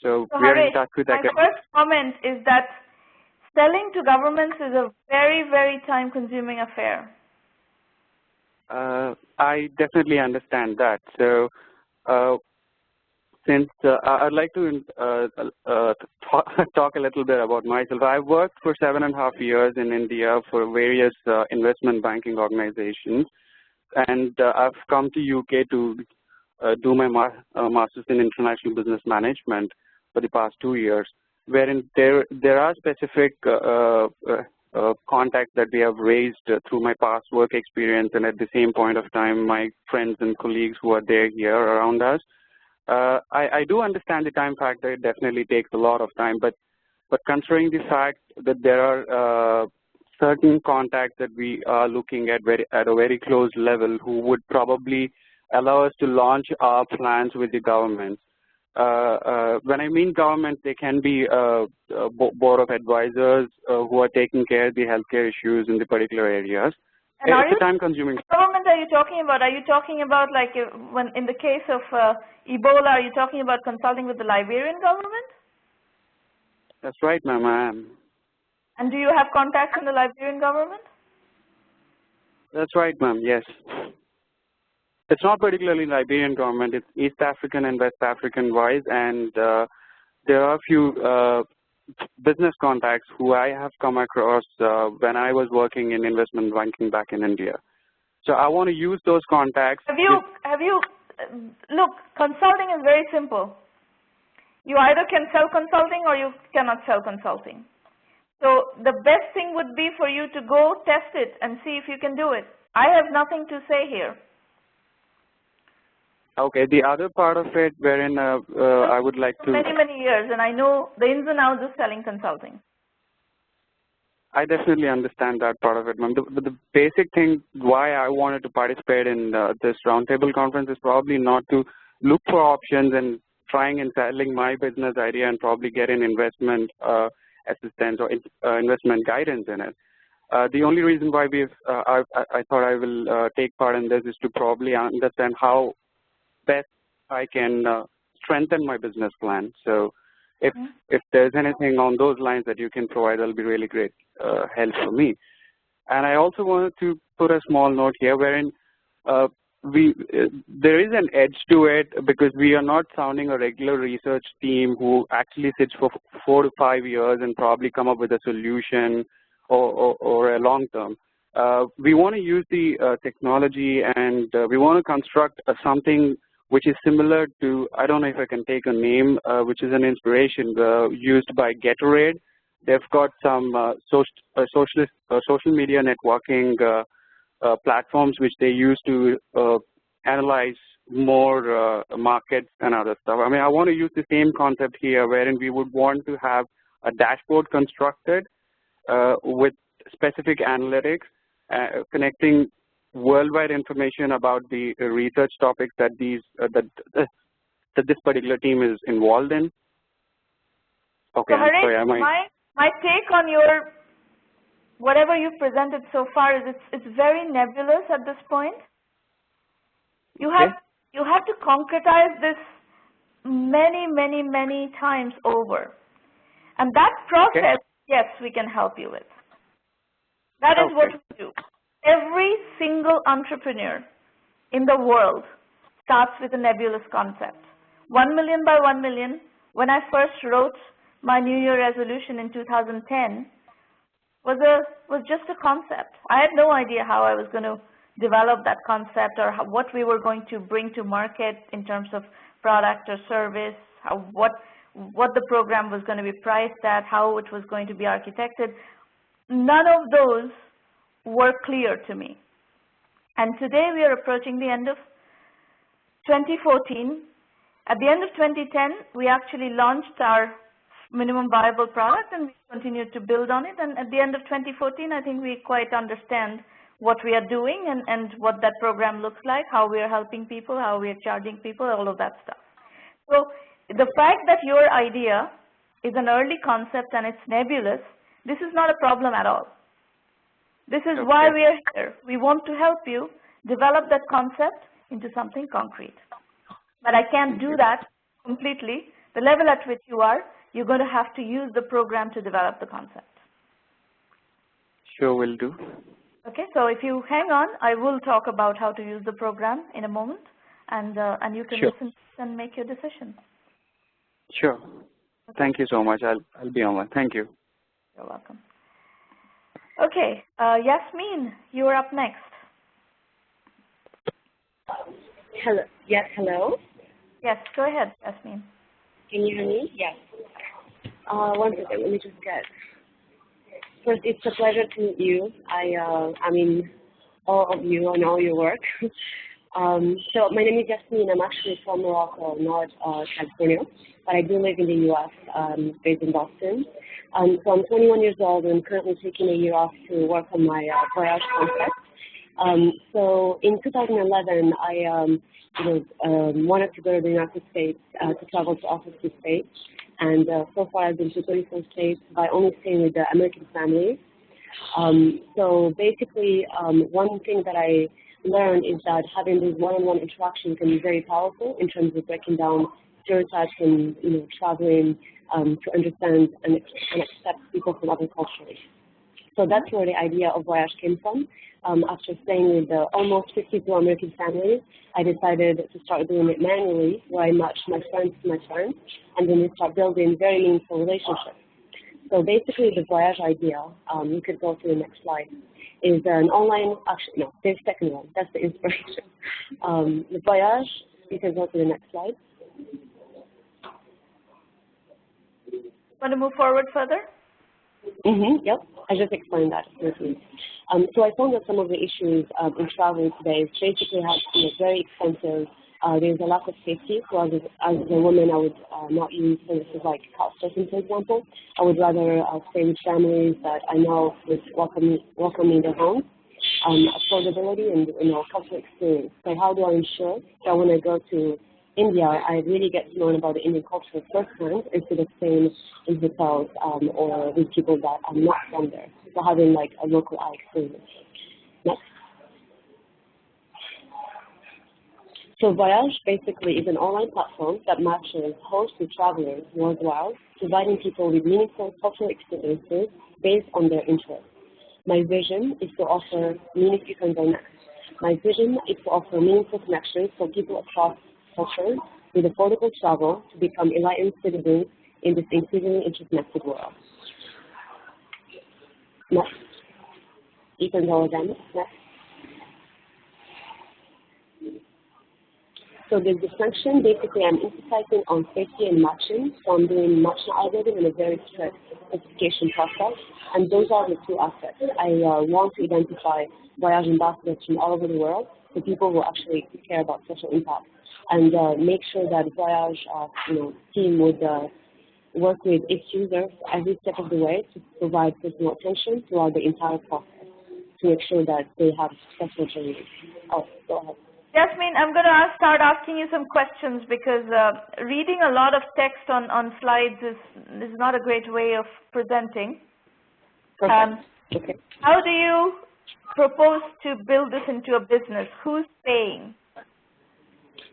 So we are in touch with my first comment is that selling to governments is a very, very time-consuming affair. I definitely understand that. So since I'd like to talk a little bit about myself. I've worked for 7.5 years in India for various investment banking organizations, and I've come to UK to do my master's in international business management for the past 2 years, wherein there are specific contacts that we have raised through my past work experience, and at the same point of time, my friends and colleagues who are there here around us. I do understand the time factor. It definitely takes a lot of time, but considering the fact that there are certain contacts that we are looking at at a very close level who would probably allow us to launch our plans with the government. When I mean government, they can be board of advisors who are taking care of the healthcare issues in the particular areas. And it's a time-consuming. What government are you talking about? Are you talking about, like, when in the case of Ebola, are you talking about consulting with the Liberian government? That's right, ma'am, I am. And do you have contacts in the Liberian government? That's right, ma'am, yes. It's not particularly Liberian government, it's East African and West African wise, and there are a few business contacts who I have come across when I was working in investment banking back in India. So I want to use those contacts. Have you, look, consulting is very simple. You either can sell consulting or you cannot sell consulting. So the best thing would be for you to go test it and see if you can do it. I have nothing to say here. Okay, the other part of it wherein I would like to... Many years, and I know the ins and outs of selling consulting. I definitely understand that part of it, ma'am. But the basic thing why I wanted to participate in this roundtable conference is probably not to look for options and trying and selling my business idea and probably get an investment assistance or investment guidance in it. The only reason why I thought I will take part in this is to probably understand how best I can strengthen my business plan. So if there's anything on those lines that you can provide, that'll be really great help for me. And I also wanted to put a small note here wherein there is an edge to it because we are not sounding a regular research team who actually sits for 4 to 5 years and probably come up with a solution or a long term. We want to use the technology and we want to construct something which is similar to, I don't know if I can take a name, which is an inspiration used by Gatorade. They've got some social media networking platforms which they use to analyze more markets and other stuff. I mean, I want to use the same concept here wherein we would want to have a dashboard constructed with specific analytics connecting worldwide information about the research topics that that this particular team is involved in. Okay, so Harish, my take on your whatever you've presented so far is it's very nebulous at this point. You have to concretize this many times over, and that process, yes, we can help you with. That is what we do. Every single entrepreneur in the world starts with a nebulous concept. 1 million by 1 million, when I first wrote my New Year resolution in 2010, was just a concept. I had no idea how I was going to develop that concept, or what we were going to bring to market in terms of product or service, what the program was going to be priced at, how it was going to be architected. None of those were clear to me. And today we are approaching the end of 2014. At the end of 2010, we actually launched our minimum viable product, and we continued to build on it. And at the end of 2014, I think we quite understand what we are doing and what that program looks like, how we are helping people, how we are charging people, all of that stuff. So the fact that your idea is an early concept and it's nebulous, this is not a problem at all. This is why we are here. We want to help you develop that concept into something concrete. But I can't do that completely. The level at which you are, you're going to have to use the program to develop the concept. Sure, will do. Okay, so if you hang on, I will talk about how to use the program in a moment, and you can listen and make your decision. Sure. Okay. Thank you so much. I'll be on. Thank you. You're welcome. Okay, Yasmin, you are up next. Hello. Yes, hello. Yes, go ahead, Yasmin. Can you hear me? Yes. One second, let me just get. First, it's a pleasure to meet you. I mean, all of you and all your work. So my name is Yasmin. I'm actually from Morocco, not California, but I do live in the U.S., based in Boston. So I'm 21 years old, and I'm currently taking a year off to work on my voyage concept. So in 2011, I wanted to go to the United States to travel to all 50 states. And so far I've been to 34 states by only staying with the American families. So basically, one thing that I learned is that having these one-on-one interactions can be very powerful in terms of breaking down stereotypes and traveling to understand and accept people from other cultures. So that's where the idea of Voyage came from. After staying with almost 52 American families, I decided to start doing it manually, where I match my friends to my friends, and then we start building very meaningful relationships. So basically, the Voyage idea, you could go to the next slide, is an online, actually, no, there's the second one, that's the inspiration. The Voyage, you can go to the next slide. Want to move forward further? Yep, I just explained that. So I found that some of the issues in traveling today is basically very expensive. There's a lack of safety. So as a woman, I would not use services like couch surfing, for example. I would rather stay with families that I know would welcome me in their homes. Affordability and cultural experience. So how do I ensure that when I go to India, I really get to learn about the Indian culture firsthand instead of staying in hotels or with people that are not from there. So having like a local eye experience. Next. So Voyage basically is an online platform that matches hosts with travelers worldwide, providing people with meaningful cultural experiences based on their interests. My vision is to offer meaningful connections for people across cultures with affordable travel to become enlightened citizens in this increasingly interconnected world. Next. You can go again. Next. So the distinction, basically, I'm emphasizing on safety and matching. So I'm doing matching algorithm in a very strict certification process. And those are the two aspects. I want to identify Voyage ambassadors from all over the world, the people who actually care about social impact, and make sure that Voyage team would work with its users every step of the way to provide personal attention throughout the entire process to make sure that they have a successful journey. Oh, go ahead. Yasmin, I'm going to start asking you some questions because reading a lot of text on slides is not a great way of presenting. Okay. How do you propose to build this into a business? Who's paying?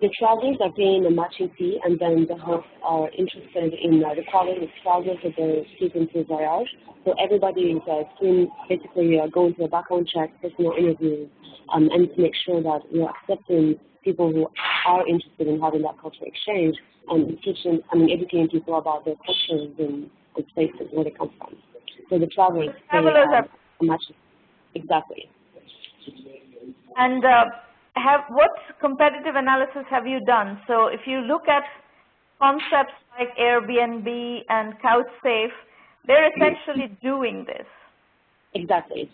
The travelers are paying a matching fee, and then the hosts are interested in the quality of travelers that they're seeking to Voyage. So everybody is basically going through a background check, personal interviews, and to make sure that we're accepting people who are interested in having that cultural exchange and educating people about their cultures and places where they come from. So the travelers pay a matching. Exactly. And what competitive analysis have you done? So if you look at concepts like Airbnb and CouchSafe, they're essentially doing this. Exactly.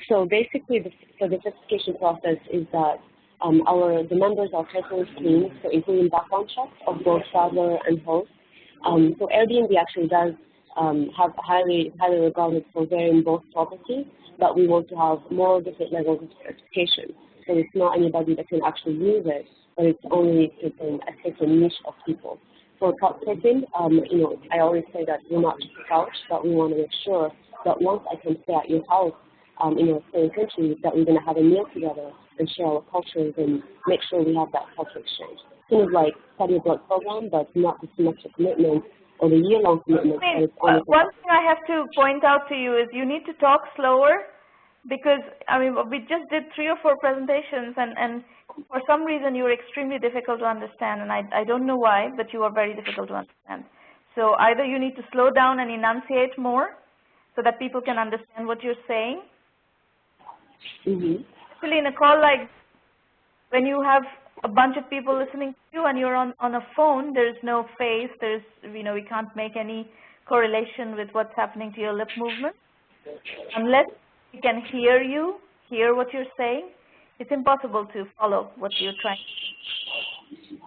So basically, the certification process is that the members are personally screened, so including background checks of both traveler and host. So Airbnb actually does have highly regarded for varying both properties, but we want to have more different levels of certification. So it's not anybody that can actually use it, but it's only a certain niche of people. For couchsurfing, I always say that we're not just a couch, but we want to make sure that once I can stay at your house, in a certain country, that we're going to have a meal together and share our cultures and make sure we have that culture exchange. Kind of like study abroad program, but not the semester commitment or the year-long commitment. One thing I have to point out to you is you need to talk slower, because we just did 3 or 4 presentations, and for some reason you were extremely difficult to understand, and I don't know why, but you are very difficult to understand. So either you need to slow down and enunciate more so that people can understand what you're saying. Actually, in a call like when you have a bunch of people listening to you and you're on a phone, there's no face, we can't make any correlation with what's happening to your lip movement. Unless we can hear what you're saying, it's impossible to follow what you're trying to do.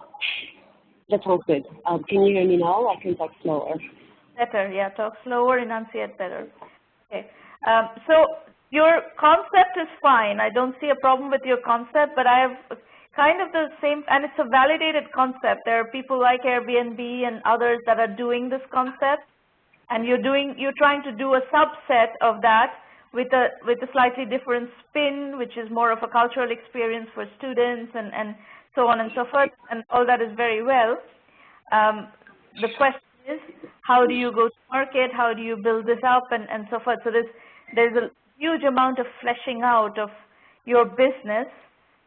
That sounds good. Can you hear me now? I can talk slower. Better, yeah, talk slower, enunciate better. Okay, so your concept is fine. I don't see a problem with your concept, but I have kind of the same, and it's a validated concept. There are people like Airbnb and others that are doing this concept, and you're trying to do a subset of that with a slightly different spin, which is more of a cultural experience for students and so on and so forth, and all that is very well. The question is, how do you go to market? How do you build this up, and so forth? So there's a huge amount of fleshing out of your business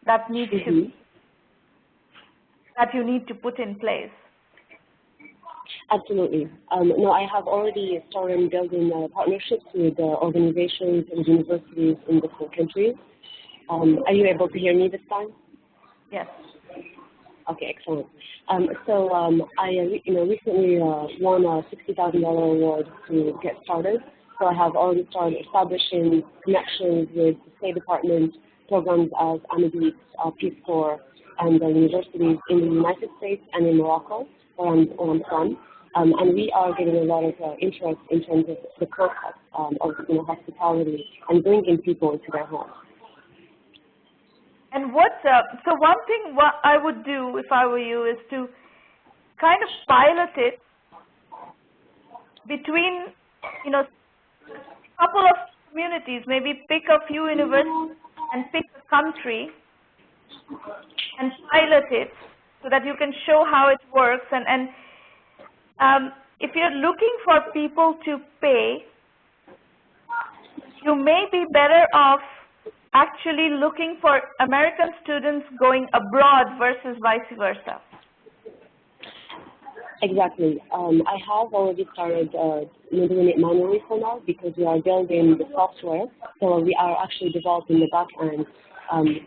that needs that you need to put in place. Absolutely. No, I have already started building partnerships with organizations and universities in different countries. Are you able to hear me this time? Yes. Okay, excellent. I recently won a $60,000 award to get started. So I have already started establishing connections with the State Department programs as Amidit, Peace Corps, and universities in the United States and in Morocco, where I'm from. And we are getting a lot of interest in terms of the concept of hospitality and bringing people into their homes. And so one thing what I would do if I were you is to kind of pilot it between, a couple of communities, maybe pick a few universities and pick a country and pilot it so that you can show how it works. And if you're looking for people to pay, you may be better off actually looking for American students going abroad versus vice versa. Exactly. I have already started doing it manually for now because we are building the software. So we are actually developing the back end.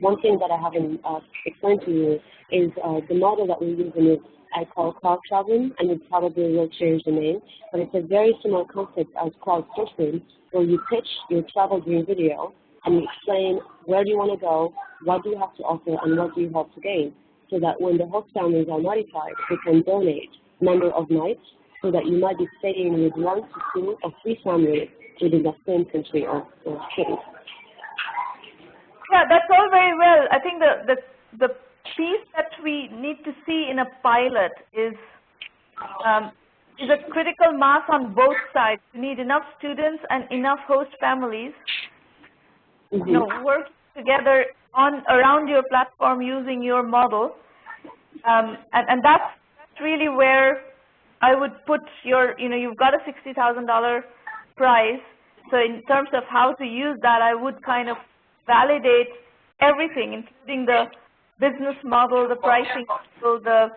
One thing that I haven't explained to you is the model that we're using is I call crowd traveling, and it probably will change the name, but it's a very similar concept as crowdsourcing, where you pitch your travel dream video and you explain where do you want to go, what do you have to offer, and what do you hope to gain, so that when the host families are notified, they can donate number of nights so that you might be staying with 1 to 2 or 3 families within the same country or city. Yeah, that's all very well. I think the piece that we need to see in a pilot is a critical mass on both sides. You need enough students and enough host families, work together around your platform using your model, and that's really where I would put your, you've got a $60,000 prize. So in terms of how to use that, I would kind of validate everything, including the business model, the pricing model,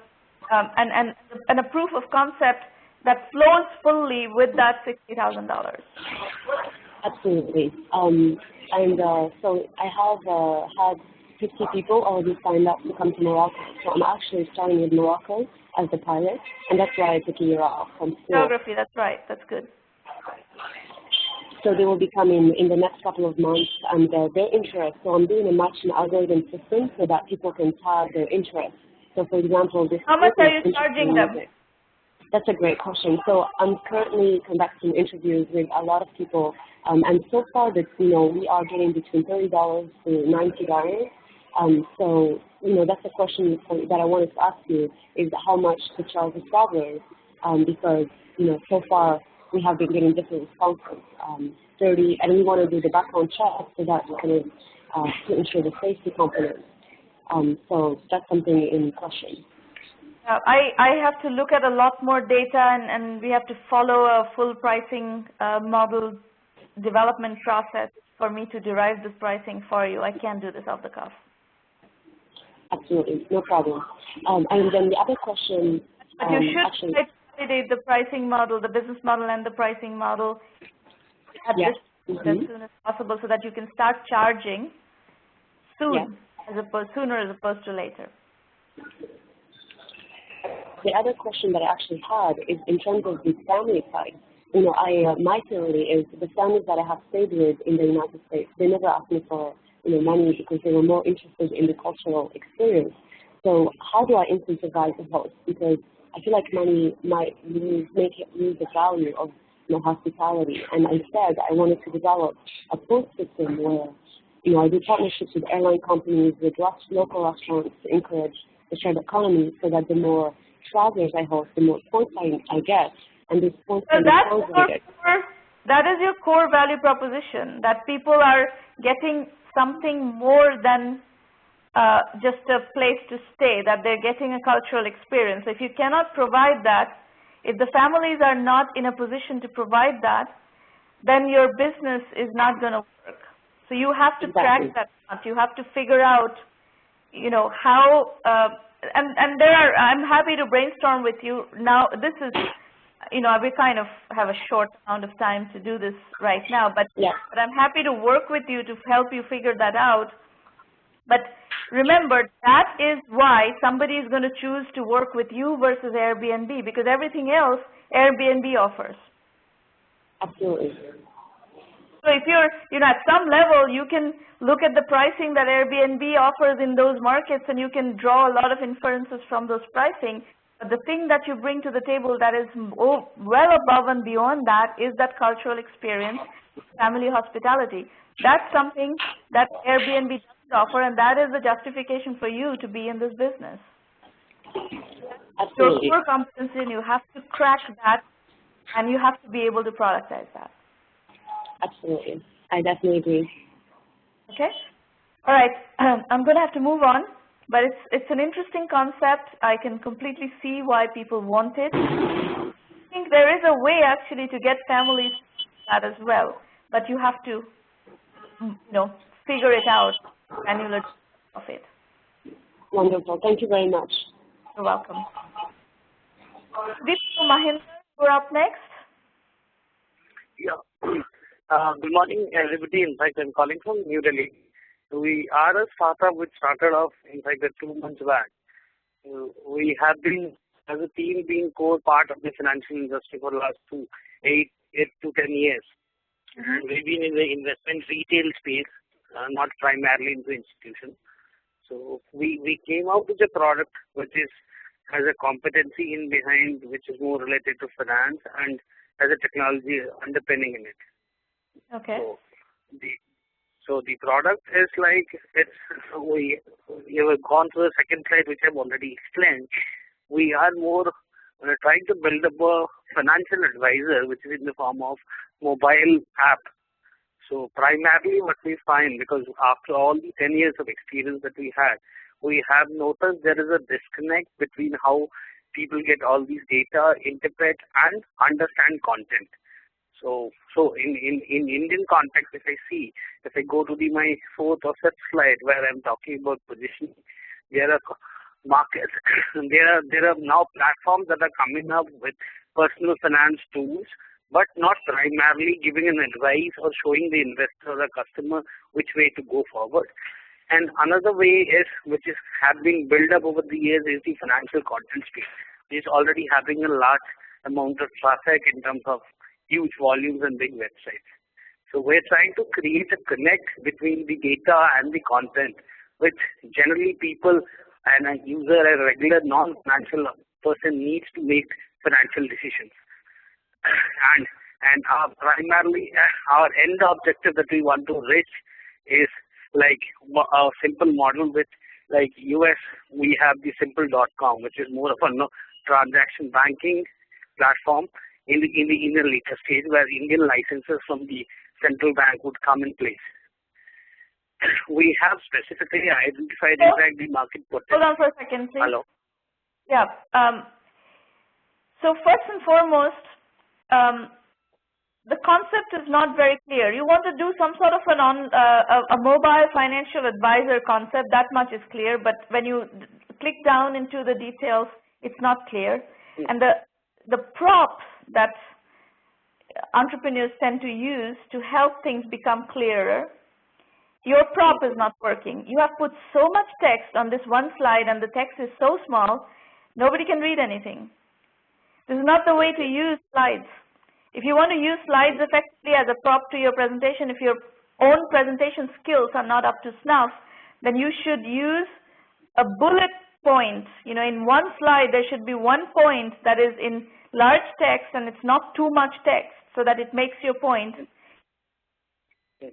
and a proof of concept that flows fully with that $60,000. Absolutely. So I have had 50 people already signed up to come to Morocco. So I'm actually starting with Morocco as the pilot, and that's why I took a year off from school. Geography, that's right. That's good. So they will be coming in the next couple of months, and their interest. So I'm doing a matching algorithm system so that people can tag their interest. So for example, this. How much are you charging them? That's a great question. So I'm currently conducting interviews with a lot of people, and so far that we are getting between $30 to $90. So that's a question that I wanted to ask you, is how much to charge the travelers, because so far we have been getting different responses. 30, and we want to do the background check so that we can to ensure the safety component. So that's something in question. I have to look at a lot more data, and we have to follow a full pricing model development process for me to derive this pricing for you. I can't do this off the cuff. Absolutely, no problem. And then the other question. But you should validate the pricing model, the business model, and the pricing model at this as soon as possible, so that you can start charging soon, sooner as opposed to later. The other question that I actually had is in terms of the family side. My theory is the families that I have stayed with in the United States, they never asked me for money because they were more interested in the cultural experience. So how do I incentivize the host? Because I feel like money might make it lose the value of hospitality. And instead, I wanted to develop a post system where I do partnerships with airline companies, with local restaurants to encourage the shared economy, so that the more travelers I host, the more points I get, and these points can be translated. That is your core value proposition, that people are getting something more than just a place to stay, that they're getting a cultural experience. If you cannot provide that, if the families are not in a position to provide that, then your business is not going to work. So you have to crack that nut. You have to figure out, how. And I'm happy to brainstorm with you. Now, this is, we kind of have a short amount of time to do this right now, but I'm happy to work with you to help you figure that out. But remember, that is why somebody is going to choose to work with you versus Airbnb, because everything else Airbnb offers. Absolutely. So if you're, at some level, you can look at the pricing that Airbnb offers in those markets, and you can draw a lot of inferences from those pricing. But the thing that you bring to the table that is well above and beyond that is that cultural experience, family hospitality. That's something that Airbnb doesn't offer, and that is the justification for you to be in this business. Absolutely. Your core competency, and you have to crack that, and you have to be able to productize that. Absolutely. I definitely agree. Okay. All right. I'm going to have to move on, but it's an interesting concept. I can completely see why people want it. I think there is a way actually to get families that as well, but you have to, figure it out, granular of it. Wonderful. Thank you very much. You're welcome. Mahinder, you're up next. Yeah. Good morning, everybody. In fact, I'm calling from New Delhi. We are a startup which started off, in fact, 2 months back. We have been, as a team, being core part of the financial industry for the last 8 to 10 years. And we've been in the investment retail space, not primarily in the institution. So we came out with a product which has a competency in behind, which is more related to finance, and has a technology underpinning in it. Okay. So the product is like, we have gone through the second slide, which I've already explained. We are more trying to build up a financial advisor, which is in the form of mobile app. So primarily what we find, because after all the 10 years of experience that we have noticed there is a disconnect between how people get all these data, interpret, and understand content. So in Indian context, if I go to my fourth or fifth slide where I'm talking about positioning, there are markets, there are now platforms that are coming up with personal finance tools, but not primarily giving an advice or showing the investor or the customer which way to go forward. And another way is, which is have been built up over the years, is the financial content space, which is already having a large amount of traffic in terms of huge volumes and big websites. So we're trying to create a connect between the data and the content, which generally people and a user, a regular non-financial person needs to make financial decisions. And primarily our end objective that we want to reach is like a simple model with, like US, we have the simple.com, which is more of a transaction banking platform in the later stage, where Indian licenses from the central bank would come in place. We have specifically identified the market potential. Hold on for a second, please. Hello. Yeah. So first and foremost, the concept is not very clear. You want to do some sort of a mobile financial advisor concept. That much is clear, but when you click down into the details, it's not clear. And the props that entrepreneurs tend to use to help things become clearer, your prop is not working. You have put so much text on this one slide, and the text is so small, nobody can read anything. This is not the way to use slides. If you want to use slides effectively as a prop to your presentation, if your own presentation skills are not up to snuff, then you should use a bullet point. You know, in one slide, there should be one point that is in large text, and it's not too much text, so that it makes your point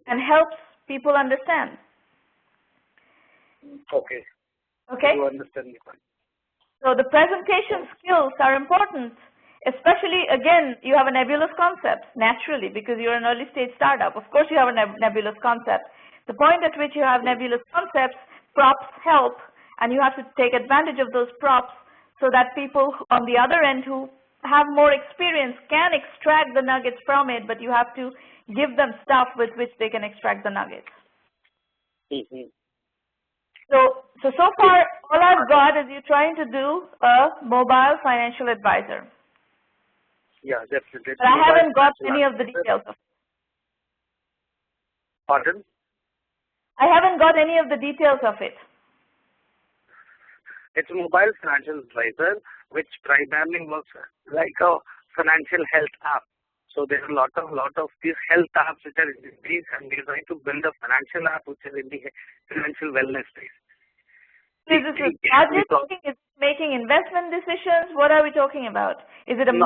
and helps people understand. Okay. Okay? You understand me. So the presentation skills are important, especially, again, you have a nebulous concept, naturally, because you're an early stage startup. Of course you have a nebulous concept. The point at which you have nebulous concepts, props help, and you have to take advantage of those props so that people on the other end who have more experience can extract the nuggets from it, but you have to give them stuff with which they can extract the nuggets. So far, all I've got is you trying to do a mobile financial advisor. Yeah, definitely. But I haven't got any of the details of it. Pardon? I haven't got any of the details of it. It's a mobile financial advisor, which primarily works like a financial health app. So there are a lot of these health apps which are in place, and we're trying to build a financial app which is in the financial wellness space. Is this a budgeting? Is it making investment decisions? What are we talking about? Is it a The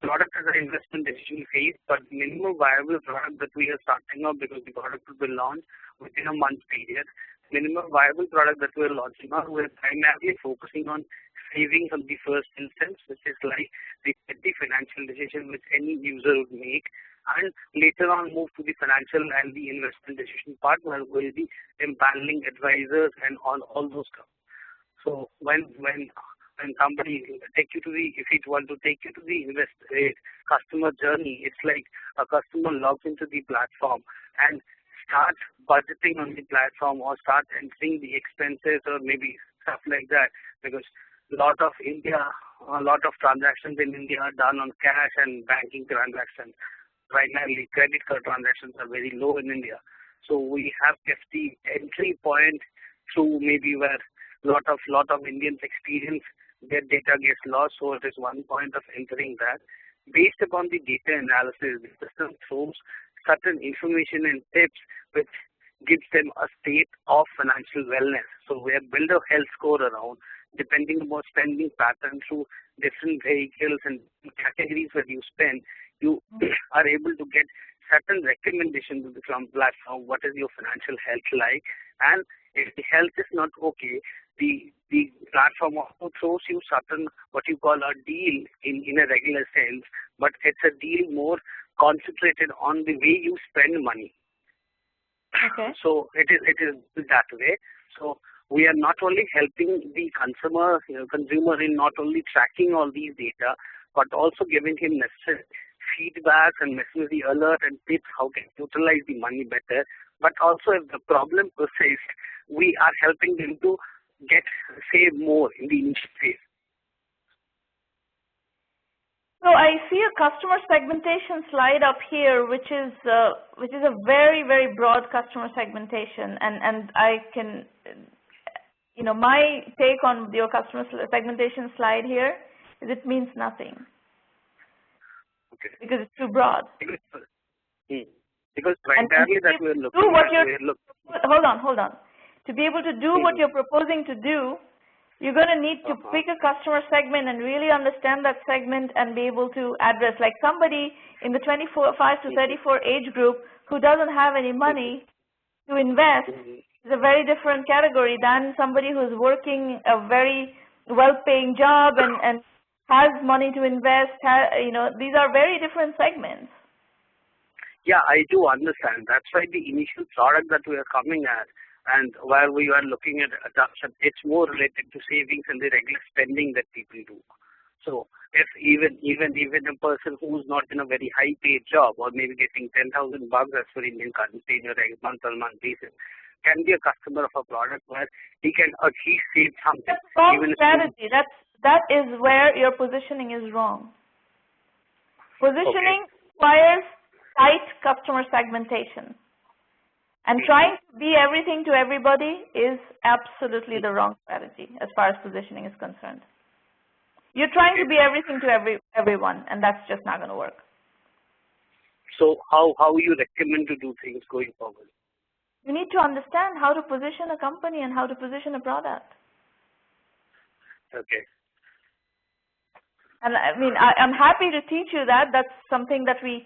product is an investment decision phase, but minimum viable product that we are starting up, because the product will be launched within a month period. Minimum viable product that we're launching on, we're primarily focusing on savings on the first instance, which is like the financial decision which any user would make, and later on move to the financial and the investment decision part, where we'll be empaneling advisors and on all those stuff. So when somebody if it want to take you to the customer journey, it's like a customer logs into the platform and starts budgeting on the platform, or start entering the expenses, or maybe stuff like that, because a lot of transactions in India are done on cash and banking transactions. Primarily, credit card transactions are very low in India. So we have kept the entry point through maybe where lot of Indians experience their data gets lost. So it is one point of entering that. Based upon the data analysis, the system throws certain information and tips which gives them a state of financial wellness. So we have built a health score around, depending on spending pattern through different vehicles and categories where you spend, you are able to get certain recommendations to the platform. What is your financial health like? And if the health is not okay, the platform also throws you certain what you call a deal in a regular sense, but it's a deal more concentrated on the way you spend money. Okay. So it is that way. So we are not only helping the consumer in not only tracking all these data, but also giving him necessary feedback and necessary alert and tips how to utilize the money better. But also, if the problem persists, we are helping them to save more in the initial phase. So I see a customer segmentation slide up here, which is a very, very broad customer segmentation, and I can, my take on your customer segmentation slide here is it means nothing. Okay. Because it's too broad. Because primarily that we're looking Hold on. To be able to do what you're proposing to do, you're going to need to pick a customer segment and really understand that segment and be able to address, like somebody in the 5 to 34 age group who doesn't have any money to invest is a very different category than somebody who's working a very well-paying job and has money to invest. These are very different segments. Yeah, I do understand. That's why the initial product that we are coming at, and where we are looking at adoption, it's more related to savings and the regular spending that people do. So if even a person who's not in a very high paid job or maybe getting 10,000 bucks as per Indian currency in a month-on-month basis, can be a customer of a product where he can achieve save something. That's wrong strategy. That is where your positioning is wrong. Positioning requires tight customer segmentation. And trying to be everything to everybody is absolutely the wrong strategy as far as positioning is concerned. You're trying to be everything to everyone, and that's just not going to work. So how you recommend to do things going forward? You need to understand how to position a company and how to position a product. Okay. And I mean, I'm happy to teach you that. That's something that we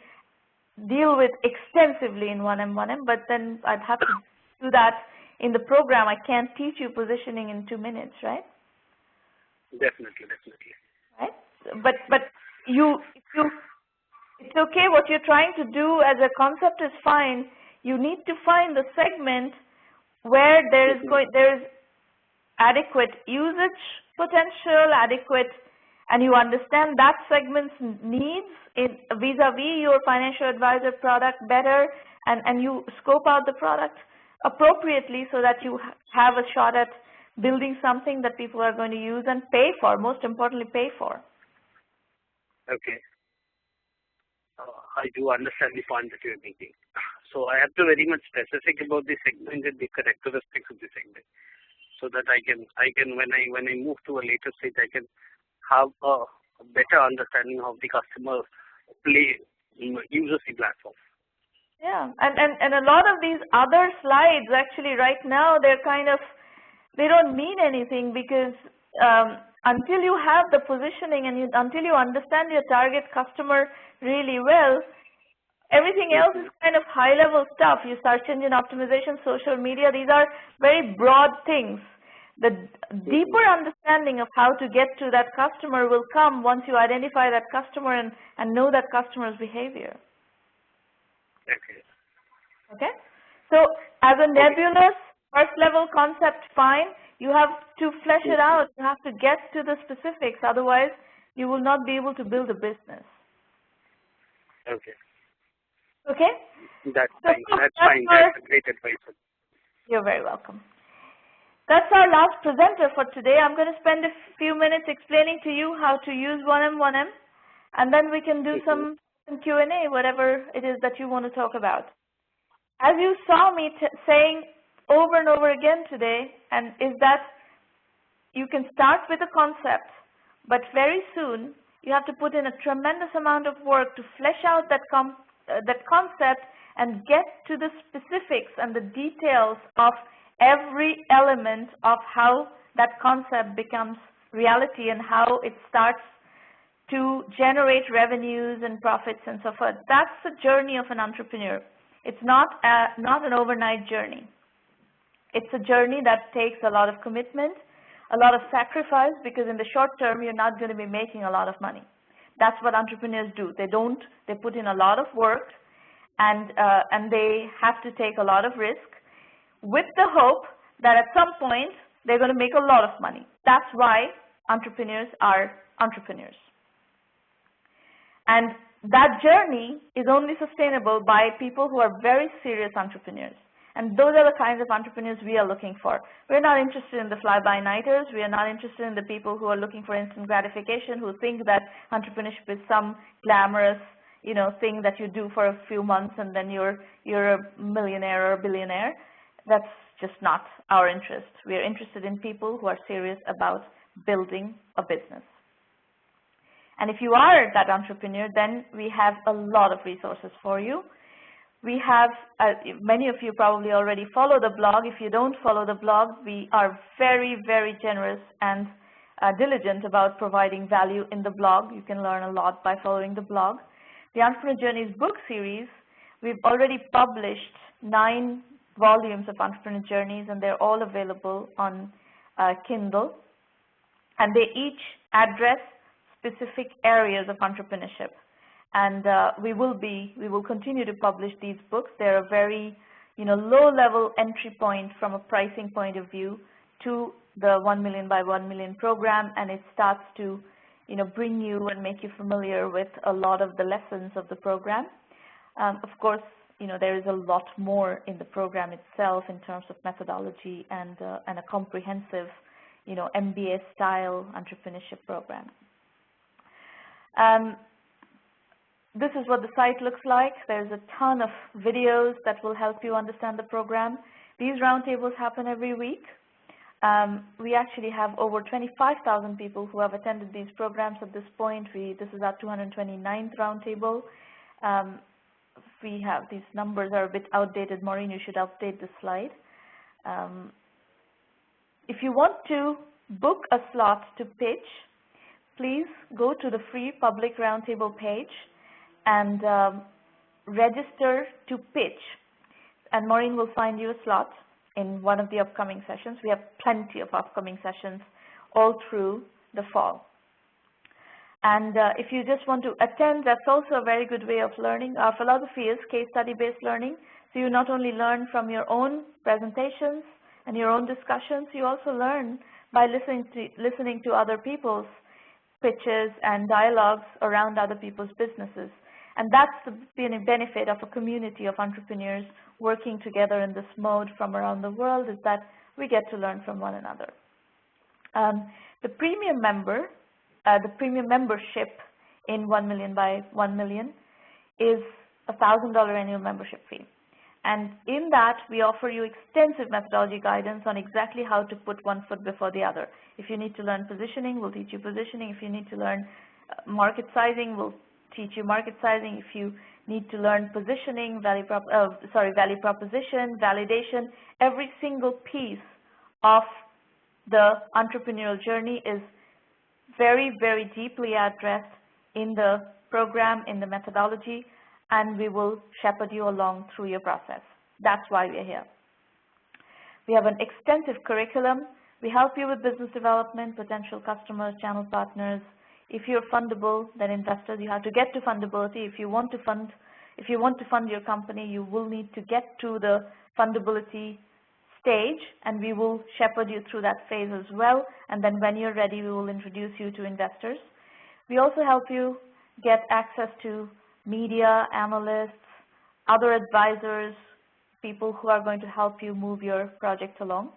deal with extensively in 1M, but then I'd have to do that in the program. I can't teach you positioning in 2 minutes, right? Definitely. Right? But it's okay. What you're trying to do as a concept is fine. You need to find the segment where there is adequate usage potential, and you understand that segment's needs vis-a-vis your financial advisor product better, and you scope out the product appropriately so that you have a shot at building something that people are going to use and pay for, most importantly pay for. Okay. I do understand the point that you're making. So I have to very much specific about the segment and the characteristics of the segment, so that I can when I move to a later stage, I can have a better understanding of the customer uses the platform. Yeah, and a lot of these other slides actually right now they don't mean anything, because until you have the positioning and until you understand your target customer really well, everything else is kind of high-level stuff. You search engine optimization, social media, these are very broad things. The deeper understanding of how to get to that customer will come once you identify that customer and know that customer's behavior. Okay? So as a nebulous first-level concept, fine. You have to flesh it out. You have to get to the specifics. Otherwise, you will not be able to build a business. Okay. Okay? That's fine. That's a great advice. You're very welcome. That's our last presenter for today. I'm going to spend a few minutes explaining to you how to use 1M, and then we can do some Q&A, whatever it is that you want to talk about. As you saw me saying over and over again today, and is that you can start with a concept, but very soon you have to put in a tremendous amount of work to flesh out that concept and get to the specifics and the details of every element of how that concept becomes reality and how it starts to generate revenues and profits and so forth. That's the journey of an entrepreneur. It's not an overnight journey. It's a journey that takes a lot of commitment, a lot of sacrifice, because in the short term you're not going to be making a lot of money. That's what entrepreneurs do. They put in a lot of work, and they have to take a lot of risk, with the hope that at some point they're going to make a lot of money. That's why entrepreneurs are entrepreneurs. And that journey is only sustainable by people who are very serious entrepreneurs. And those are the kinds of entrepreneurs we are looking for. We're not interested in the fly-by-nighters. We are not interested in the people who are looking for instant gratification, who think that entrepreneurship is some glamorous, thing that you do for a few months and then you're a millionaire or a billionaire. That's just not our interest. We are interested in people who are serious about building a business. And if you are that entrepreneur, then we have a lot of resources for you. We have, many of you probably already follow the blog. If you don't follow the blog, we are very, very generous and diligent about providing value in the blog. You can learn a lot by following the blog. The Entrepreneur Journeys book series, we've already published 9 volumes of Entrepreneur Journeys, and they're all available on Kindle. And they each address specific areas of entrepreneurship. And we will continue to publish these books. They're a very, low-level entry point from a pricing point of view to the 1 million by 1 million program, and it starts to, bring you and make you familiar with a lot of the lessons of the program. Of course, there is a lot more in the program itself in terms of methodology and a comprehensive, MBA-style entrepreneurship program. This is what the site looks like. There's a ton of videos that will help you understand the program. These roundtables happen every week. We actually have over 25,000 people who have attended these programs at this point. This is our 229th roundtable. We have, these numbers are a bit outdated. Maureen, you should update the slide. If you want to book a slot to pitch, please go to the free public roundtable page and register to pitch. And Maureen will find you a slot in one of the upcoming sessions. We have plenty of upcoming sessions all through the fall. And if you just want to attend, that's also a very good way of learning. Our philosophy is case study-based learning. So you not only learn from your own presentations and your own discussions, you also learn by listening to other people's pitches and dialogues around other people's businesses. And that's the benefit of a community of entrepreneurs working together in this mode from around the world, is that we get to learn from one another. The premium membership in 1 million by 1 million is a $1,000 annual membership fee. And in that, we offer you extensive methodology guidance on exactly how to put one foot before the other. If you need to learn positioning, we'll teach you positioning. If you need to learn market sizing, we'll teach you market sizing. If you need to learn positioning, value proposition, validation, every single piece of the entrepreneurial journey is very, very deeply addressed in the program, in the methodology, and we will shepherd you along through your process. That's why we're here. We have an extensive curriculum. We help you with business development, potential customers, channel partners. If you're fundable, then investors, you have to get to fundability. If you want to fund your company, you will need to get to the fundability stage, and we will shepherd you through that phase as well. And then when you're ready, we will introduce you to investors. We also help you get access to media, analysts, other advisors, people who are going to help you move your project along.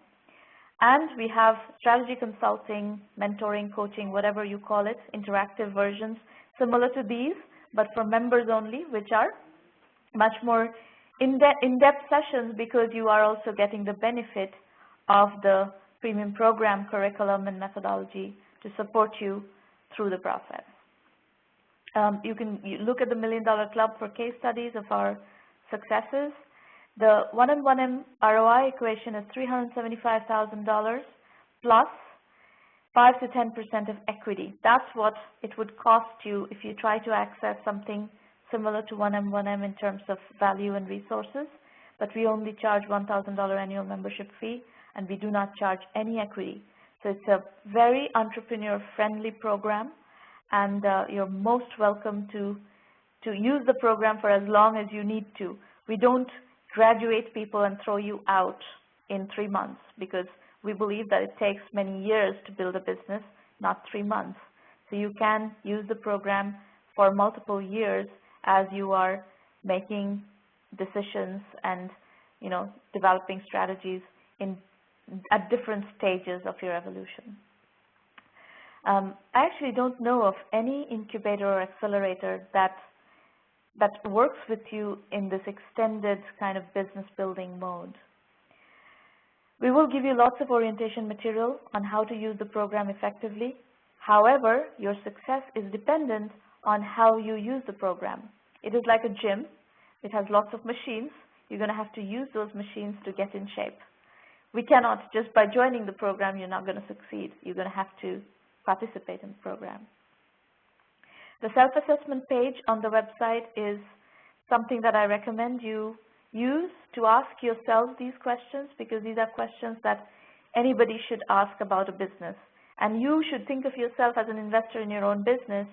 And we have strategy consulting, mentoring, coaching, whatever you call it, interactive versions similar to these, but for members only, which are much more in-depth sessions, because you are also getting the benefit of the premium program curriculum and methodology to support you through the process. You look at the $1 Million Club for case studies of our successes. The 1M1M ROI equation is $375,000 plus 5 to 10% of equity. That's what it would cost you if you try to access something similar to 1M1M in terms of value and resources. But we only charge $1,000 annual membership fee, and we do not charge any equity. So it's a very entrepreneur-friendly program, and you're most welcome to use the program for as long as you need to. We don't graduate people and throw you out in 3 months, because we believe that it takes many years to build a business, not 3 months. So you can use the program for multiple years as you are making decisions and developing strategies at different stages of your evolution. I actually don't know of any incubator or accelerator that works with you in this extended kind of business building mode. We will give you lots of orientation material on how to use the program effectively. However, your success is dependent on how you use the program. It is like a gym. It has lots of machines. You're going to have to use those machines to get in shape. We cannot, just by joining the program, you're not going to succeed. You're going to have to participate in the program. The self-assessment page on the website is something that I recommend you use to ask yourself these questions, because these are questions that anybody should ask about a business. And you should think of yourself as an investor in your own business,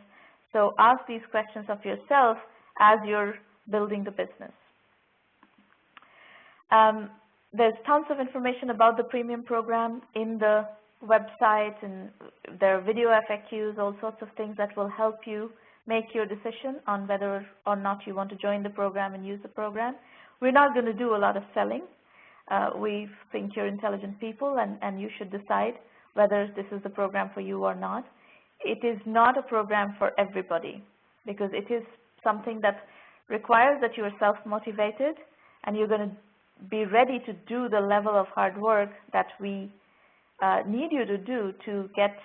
so ask these questions of yourself as you're building the business. There's tons of information about the premium program in the website, and there are video FAQs, all sorts of things that will help you make your decision on whether or not you want to join the program and use the program. We're not going to do a lot of selling. We think you're intelligent people, and you should decide whether this is the program for you or not. It is not a program for everybody, because it is something that requires that you are self-motivated and you're going to be ready to do the level of hard work that we need you to do to get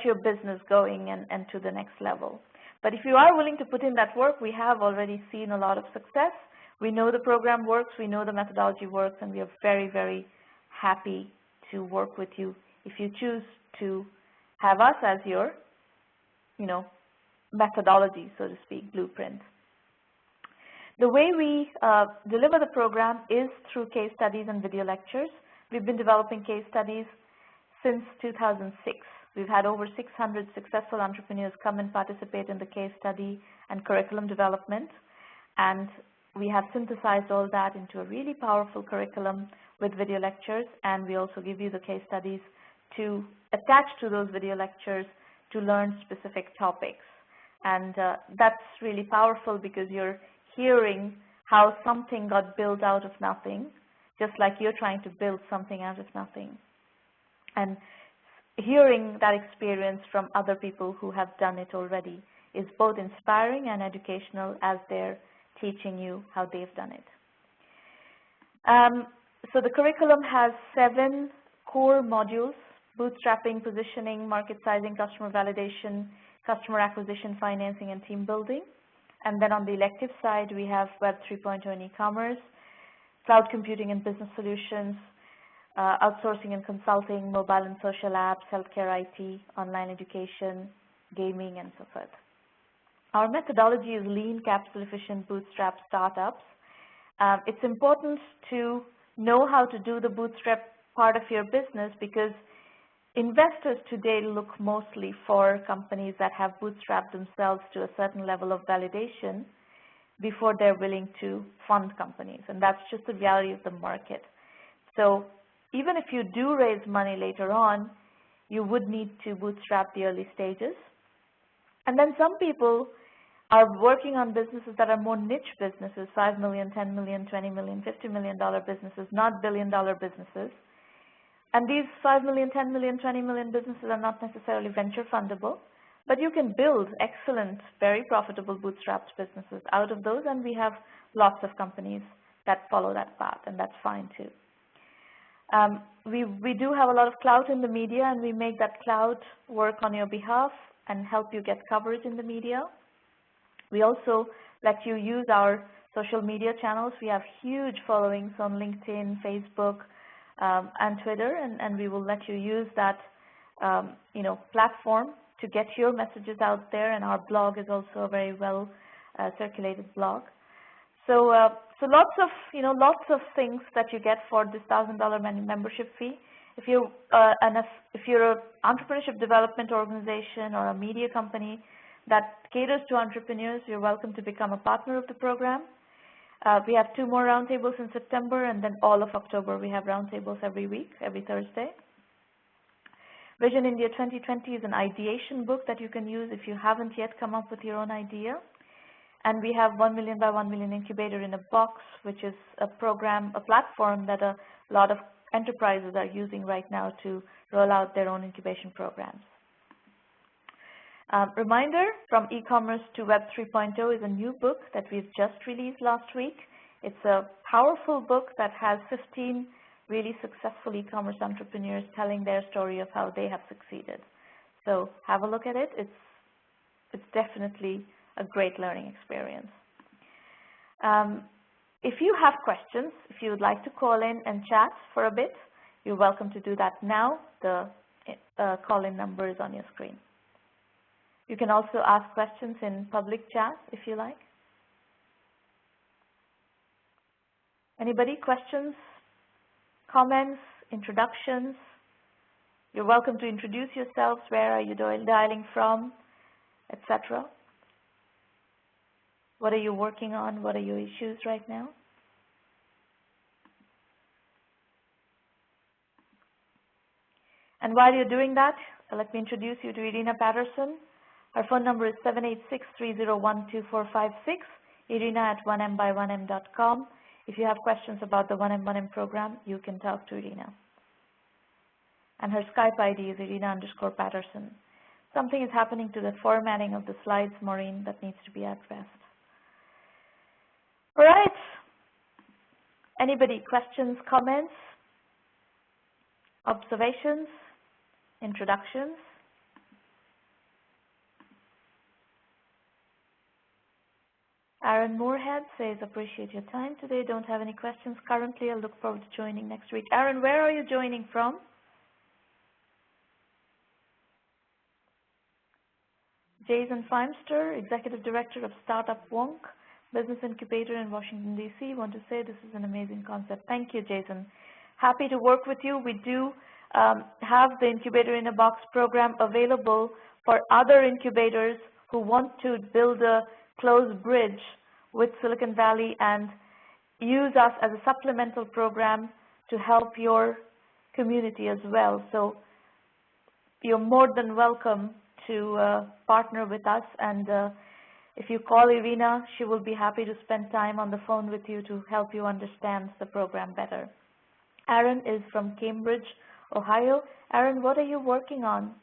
your business going and to the next level. But if you are willing to put in that work, we have already seen a lot of success. We know the program works, we know the methodology works, and we are very, very happy to work with you if you choose to have us as your, methodology, so to speak, blueprint. The way we deliver the program is through case studies and video lectures. We've been developing case studies since 2006. We've had over 600 successful entrepreneurs come and participate in the case study and curriculum development, and we have synthesized all that into a really powerful curriculum with video lectures, and we also give you the case studies to attach to those video lectures to learn specific topics. And that's really powerful, because you're hearing how something got built out of nothing, just like you're trying to build something out of nothing. And hearing that experience from other people who have done it already is both inspiring and educational as they're teaching you how they've done it. So the curriculum has 7 core modules: bootstrapping, positioning, market sizing, customer validation, customer acquisition, financing, and team building. And then on the elective side, we have Web 3.0 and e-commerce, cloud computing and business solutions, outsourcing and consulting, mobile and social apps, healthcare IT, online education, gaming, and so forth. Our methodology is lean, capital efficient, bootstrap startups. It's important to know how to do the bootstrap part of your business, because investors today look mostly for companies that have bootstrapped themselves to a certain level of validation before they're willing to fund companies, and that's just the reality of the market. So even if you do raise money later on, you would need to bootstrap the early stages. And then some people are working on businesses that are more niche businesses, $5 million, $10 million, $20 million, $50 million businesses, not billion-dollar businesses. And these $5 million, $10 million, $20 million businesses are not necessarily venture fundable, but you can build excellent, very profitable bootstrapped businesses out of those, and we have lots of companies that follow that path, and that's fine too. We do have a lot of clout in the media, and we make that clout work on your behalf and help you get coverage in the media. We also let you use our social media channels. We have huge followings on LinkedIn, Facebook, and Twitter, and we will let you use that platform to get your messages out there, and our blog is also a very well circulated blog. So lots of things that you get for this $1,000 membership fee. If you're an entrepreneurship development organization or a media company that caters to entrepreneurs, you're welcome to become a partner of the program. We have 2 more roundtables in September, and then all of October we have roundtables every week, every Thursday. Vision India 2020 is an ideation book that you can use if you haven't yet come up with your own idea. And we have 1 million by 1 million incubator in a box, which is a program, a platform that a lot of enterprises are using right now to roll out their own incubation programs. Reminder, From E-Commerce to Web 3.0 is a new book that we've just released last week. It's a powerful book that has 15 really successful e-commerce entrepreneurs telling their story of how they have succeeded. So have a look at it. It's definitely a great learning experience. If you have questions, if you would like to call in and chat for a bit, you're welcome to do that now. The call-in number is on your screen. You can also ask questions in public chat if you like. Anybody? Questions, comments, introductions? You're welcome to introduce yourselves. Where are you dialing from, etc. What are you working on? What are your issues right now? And while you're doing that, let me introduce you to Irina Patterson. Her phone number is 786-301-2456, irina@1m-by-1m.com. If you have questions about the 1M1M program, you can talk to Irina. And her Skype ID is Irina_Patterson. Something is happening to the formatting of the slides, Maureen, that needs to be addressed. All right. Anybody? Questions, comments, observations, introductions? Aaron Moorhead says, appreciate your time today. Don't have any questions currently. I'll look forward to joining next week. Aaron, where are you joining from? Jason Feimster, Executive Director of Startup Wonk, Business Incubator in Washington, D.C. Want to say this is an amazing concept. Thank you, Jason. Happy to work with you. We do have the Incubator in a Box program available for other incubators who want to build a close bridge with Silicon Valley and use us as a supplemental program to help your community as well. So you're more than welcome to partner with us, and if you call Irina, she will be happy to spend time on the phone with you to help you understand the program better. Aaron is from Cambridge, Ohio. Aaron, what are you working on?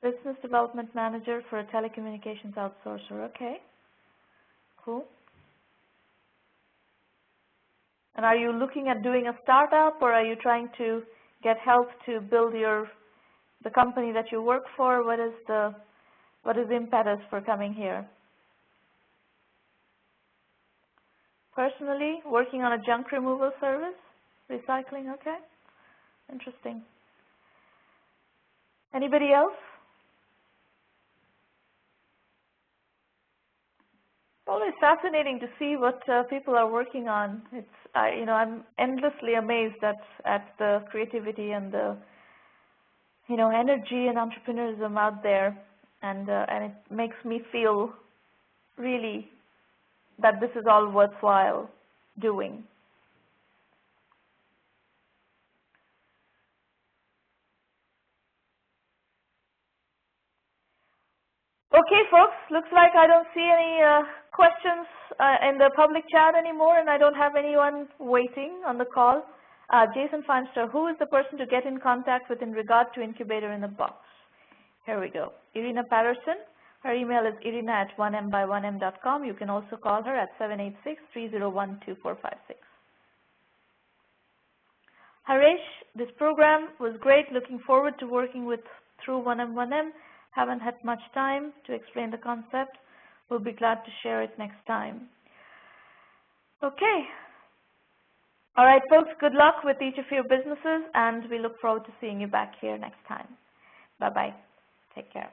Business Development Manager for a telecommunications outsourcer. Okay, cool. And are you looking at doing a startup, or are you trying to get help to build the company that you work for? What is the impetus for coming here? Personally, working on a junk removal service, recycling. Okay, interesting. Anybody else? Always fascinating to see what people are working on. It's I'm endlessly amazed at the creativity and the energy and entrepreneurship out there, and it makes me feel really that this is all worthwhile doing. Okay, folks, looks like I don't see any questions in the public chat anymore, and I don't have anyone waiting on the call. Jason Feimster, who is the person to get in contact with in regard to Incubator in a Box? Here we go. Irina Patterson. Her email is irina@1m-by-1m.com. You can also call her at 786-301-2456. Haresh, this program was great. Looking forward to working through 1M1M. Haven't had much time to explain the concept. We'll be glad to share it next time. Okay. All right, folks, good luck with each of your businesses, and we look forward to seeing you back here next time. Bye-bye. Take care.